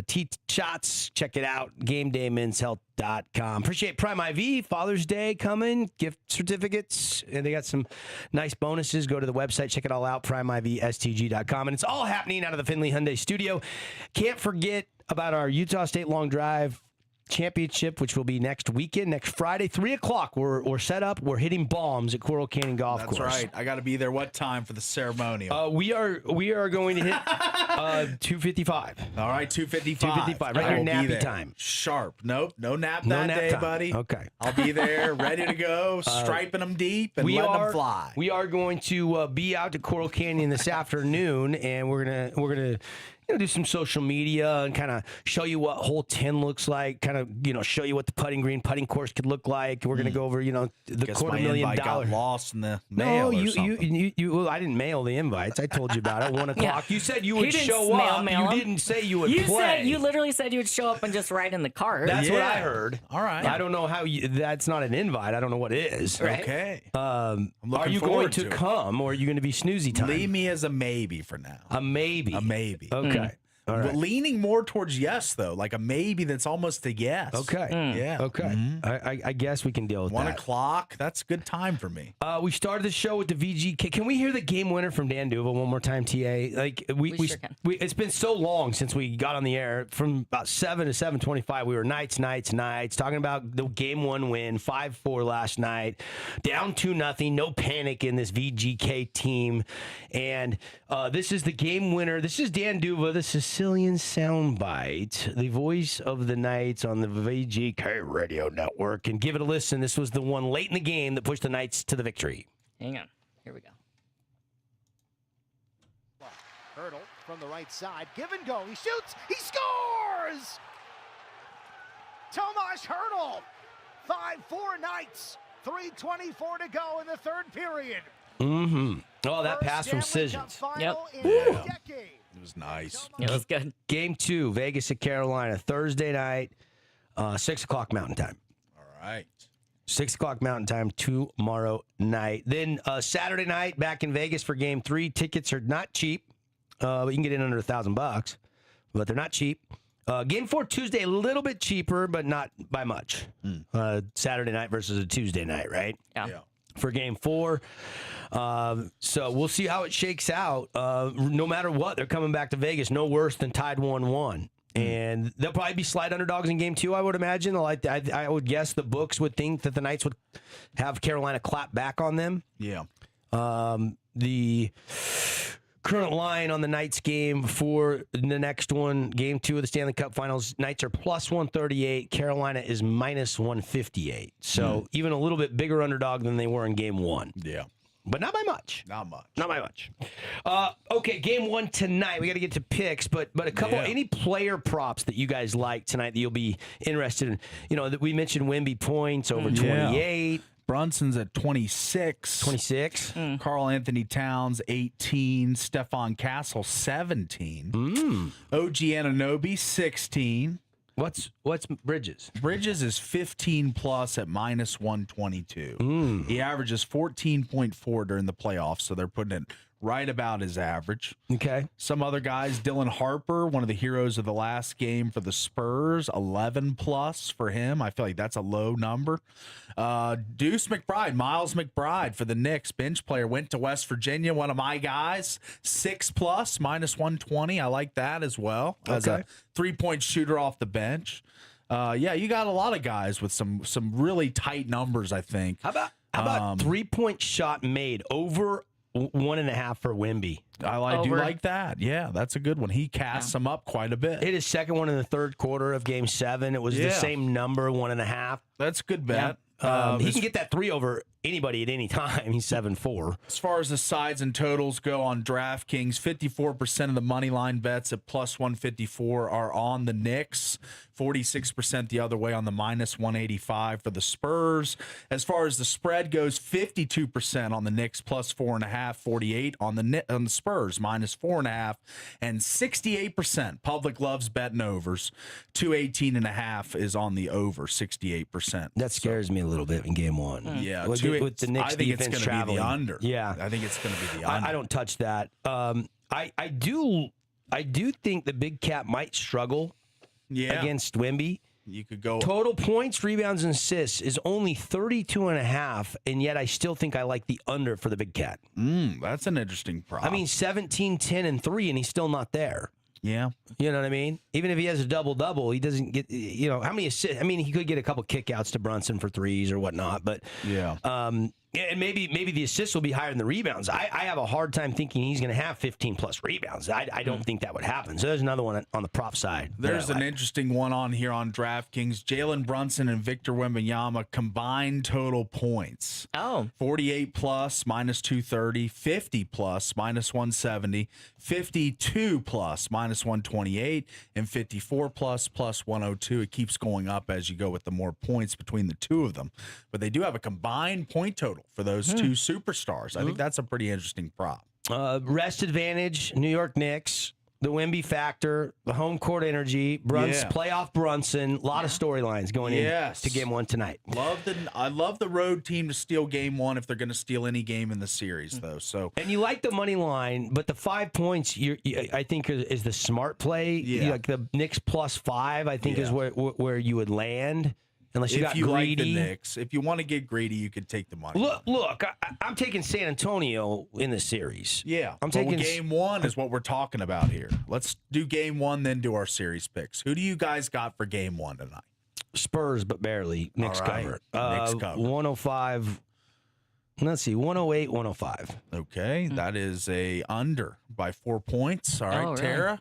T-shots. Check it out. GameDayMen'sHealth.com. Appreciate Prime IV. Father's Day coming. Gift certificates. And they got some nice bonuses. Go to the website. Check it all out. PrimeIVSTG.com. And it's all happening out of the Findlay Hyundai studio. Can't forget about our Utah State Long Drive Championship, which will be next weekend, next Friday, 3 o'clock. We're set up. We're hitting bombs at Coral Canyon Golf Course. That's right. I got to be there. What time for the ceremony? We are going to hit 2:55. All right, 2:55. 2:55. Right here, nappy time. Sharp. Nope, no nap No that nap day, time. buddy. Okay. I'll be there, ready to go, striping them deep and letting them fly. We are going to be out to Coral Canyon this afternoon, and we're gonna do some social media and kind of show you what hole 10 looks like, kind of, show you what the putting course could look like. We're going to go over, the Guess my $250,000. invite got lost in the mail or something. Well, I didn't mail the invites. I told you about it. 1 o'clock. Yeah. You said you He would didn't show up. mail You him. didn't say you would play. You literally said you would show up and just write in the card. That's what I heard. All right. I don't know how that's not an invite. I don't know what it is. Right. Okay. Are you going forward to to it. come, or are you going to be snoozy time? Leave me as a maybe for now. A maybe. A maybe. Okay. All right. But leaning more towards yes, though, like a maybe that's almost a yes. Okay. Yeah. Okay. I guess we can deal with 1 that. o'clock. That's a good time for me. We started the show with the VGK. Can we hear the game winner from Dan Duva one more time, TA? Like we sure can. It's been so long since we got on the air. From about 7 to 7:25, we were nights talking about the game 1 win, 5-4 last night, down 2-0. No panic in this VGK team, and this is the game winner. This is Dan Duva, the Sicilian soundbite, the voice of the Knights on the VGK radio network. And give it a listen. This was the one late in the game that pushed the Knights to the victory. Hang on. Here we go. Hurdle from the right side. Give and go. He shoots. He scores! Tomas Hurdle. 5-4 Knights. 3:24 to go in the third period. Mm-hmm. Oh, that First pass from Stanley Cup Sissons. final Yep. in a decade. It was nice. It was good. Game 2, Vegas at Carolina, Thursday night, 6 o'clock Mountain Time. All right. 6 o'clock Mountain Time tomorrow night. Then Saturday night, back in Vegas for Game 3. Tickets are not cheap, but you can get in under $1,000, but they're not cheap. Game 4 Tuesday, a little bit cheaper, but not by much. Saturday night versus a Tuesday night, right? Yeah. For Game 4. So we'll see how it shakes out. No matter what, they're coming back to Vegas no worse than tied 1-1. And they'll probably be slight underdogs in Game 2, I would imagine. I would guess the books would think that the Knights would have Carolina clap back on them. Yeah. The current line on the Knights game for the next one, Game 2 of the Stanley Cup Finals, Knights are plus 138. Carolina is minus 158. So even a little bit bigger underdog than they were in Game 1. Yeah. But not by much. Not much. Not by much. Okay, Game 1 tonight. We got to get to picks, but a couple, any player props that you guys like tonight that you'll be interested in. That we mentioned Wemby points over 28. Brunson's at 26. 26. Karl Anthony Towns, 18. Stephon Castle, 17. OG Anunoby, 16. What's Bridges? Bridges is 15 plus at minus 122. He averages 14.4 during the playoffs, so they're putting it right about his average. Okay. Some other guys, Dylan Harper, one of the heroes of the last game for the Spurs, 11 plus for him. I feel like that's a low number. Deuce McBride, Miles McBride for the Knicks, bench player, went to West Virginia, one of my guys, 6 plus, minus 120. I like that as well as a 3-point shooter off the bench. You got a lot of guys with some really tight numbers, I think. How about 3-point shot made over 1.5 for Wemby? I do like that. Yeah, that's a good one. He casts them up quite a bit. Hit his second one in the third quarter of Game 7. It was the same number, 1.5. That's a good bet. He can get that 3 over anybody at any time. He's 7-4. As far as the sides and totals go on DraftKings, 54% of the money line bets at plus 154 are on the Knicks, 46% the other way on the minus 185 for the Spurs. As far as the spread goes, 52% on the Knicks plus 4.5, 48 on the Spurs minus 4.5, and 68% public loves betting overs. 218.5 is on the over, 68%. That scares me a little bit in game one. Yeah, with the Knicks I think defense it's going to traveling. be the under. Yeah, I think it's going to be the under. I don't touch that. I do think the big cat might struggle against Wemby. You could go total points, rebounds, and assists is only 32.5, and yet I still think I like the under for the big cat. That's an interesting prop. I mean, 17, 10, and 3, and he's still not there. Yeah. You know what I mean? Even if he has a double-double, he doesn't get, how many assists? I mean, he could get a couple kickouts to Brunson for threes or whatnot, but and maybe the assists will be higher than the rebounds. I have a hard time thinking he's going to have 15-plus rebounds. I don't think that would happen. So there's another one on the prop side. There's an interesting one on here on DraftKings. Jalen Brunson and Victor Wembanyama combined total points. 48-plus, minus 230, 50-plus, minus 170, 52-plus, minus 128, and 54-plus, plus 102. It keeps going up as you go with the more points between the two of them. But they do have a combined point total for those two superstars. I think that's a pretty interesting prop. Rest advantage, New York Knicks, the Wemby factor, the home court energy, playoff Brunson, a lot of storylines going into game one tonight. I love the road team to steal game one if they're going to steal any game in the series, though. So and you like the money line, but the 5 points I think is the smart play. Yeah. Like the Knicks plus 5, I think is where you would land. Unless you got greedy. Like the Knicks, if you want to get greedy, you could take the money. Look, I'm taking San Antonio in the series. Yeah, I'm taking game one is what we're talking about here. Let's do game one, then do our series picks. Who do you guys got for game one tonight? Spurs, but barely. Knicks cover. Knicks cover. 105. Let's see, 108, 105. Okay, that is a under by 4 points. All right, really? Tara?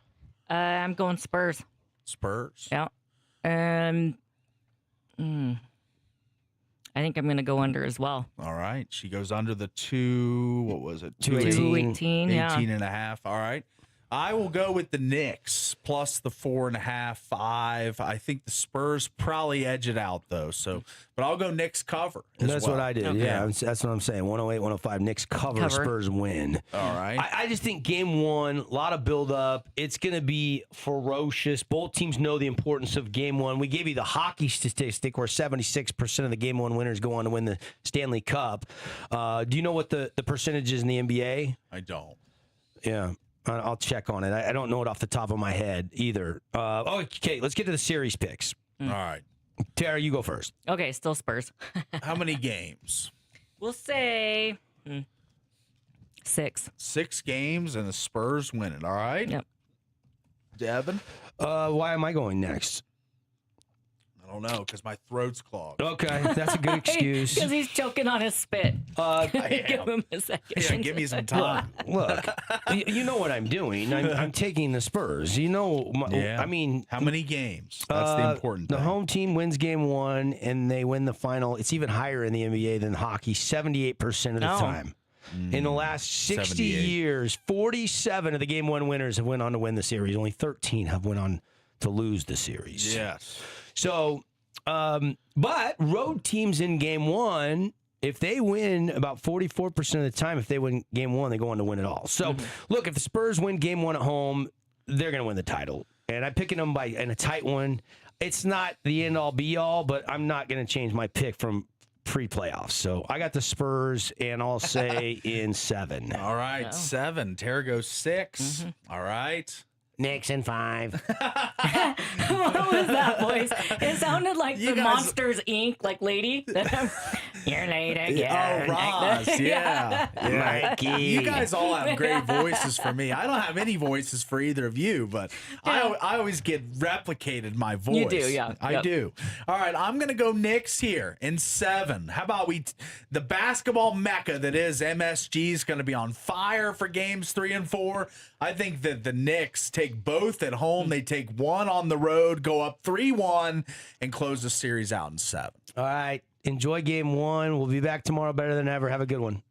I'm going Spurs. Spurs. Yeah. I think I'm going to go under as well. All right. She goes under the 218. 18 and a half. All right. I will go with the Knicks plus the 4.5, 5. I think the Spurs probably edge it out, though. But I'll go Knicks cover. That's what I did. Okay. Yeah, that's what I'm saying. 108, 105. Knicks cover. Spurs win. All right. I just think game one, a lot of buildup. It's going to be ferocious. Both teams know the importance of game one. We gave you the hockey statistic where 76% of the game one winners go on to win the Stanley Cup. Do you know what the percentage is in the NBA? I don't. Yeah. I'll check on it. I don't know it off the top of my head either. Okay, let's get to the series picks. All right. Tara, you go first. Okay, still Spurs. How many games? We'll say 6. 6 games and the Spurs win it. All right. Yep. Devin? Why am I going next? I don't know, because my throat's clogged. Okay, that's a good excuse. Because he's choking on his spit. Give him a second. Yeah, give me some time. Look, you know what I'm doing. I'm taking the Spurs. You know, I mean, how many games? That's the important thing. The home team wins game one, and they win the final. It's even higher in the NBA than hockey, 78% of the time. In the last 60 years, 47 of the game one winners have went on to win the series. Only 13 have went on to lose the series. Yes. So, but road teams in game one, if they win about 44% of the time, if they win game one, they go on to win it all. So, look, if the Spurs win game one at home, they're going to win the title. And I'm picking them in a tight one. It's not the end-all, be-all, but I'm not going to change my pick from pre-playoffs. So, I got the Spurs, and I'll say in 7. All right, 7. Tara goes 6. All right. Knicks in 5. What was that voice? It sounded like the Monsters Inc. like lady. You're late again. Oh, Ross. Yeah. Mikey. You guys all have great voices for me. I don't have any voices for either of you, but I always get replicated my voice. You do, yeah. I do. All right, I'm going to go Knicks here in 7. How about the basketball mecca that is MSG is going to be on fire for games 3 and 4. I think that the Knicks take both at home. They take one on the road, go up 3-1, and close the series out in 7. All right. Enjoy game one. We'll be back tomorrow better than ever. Have a good one.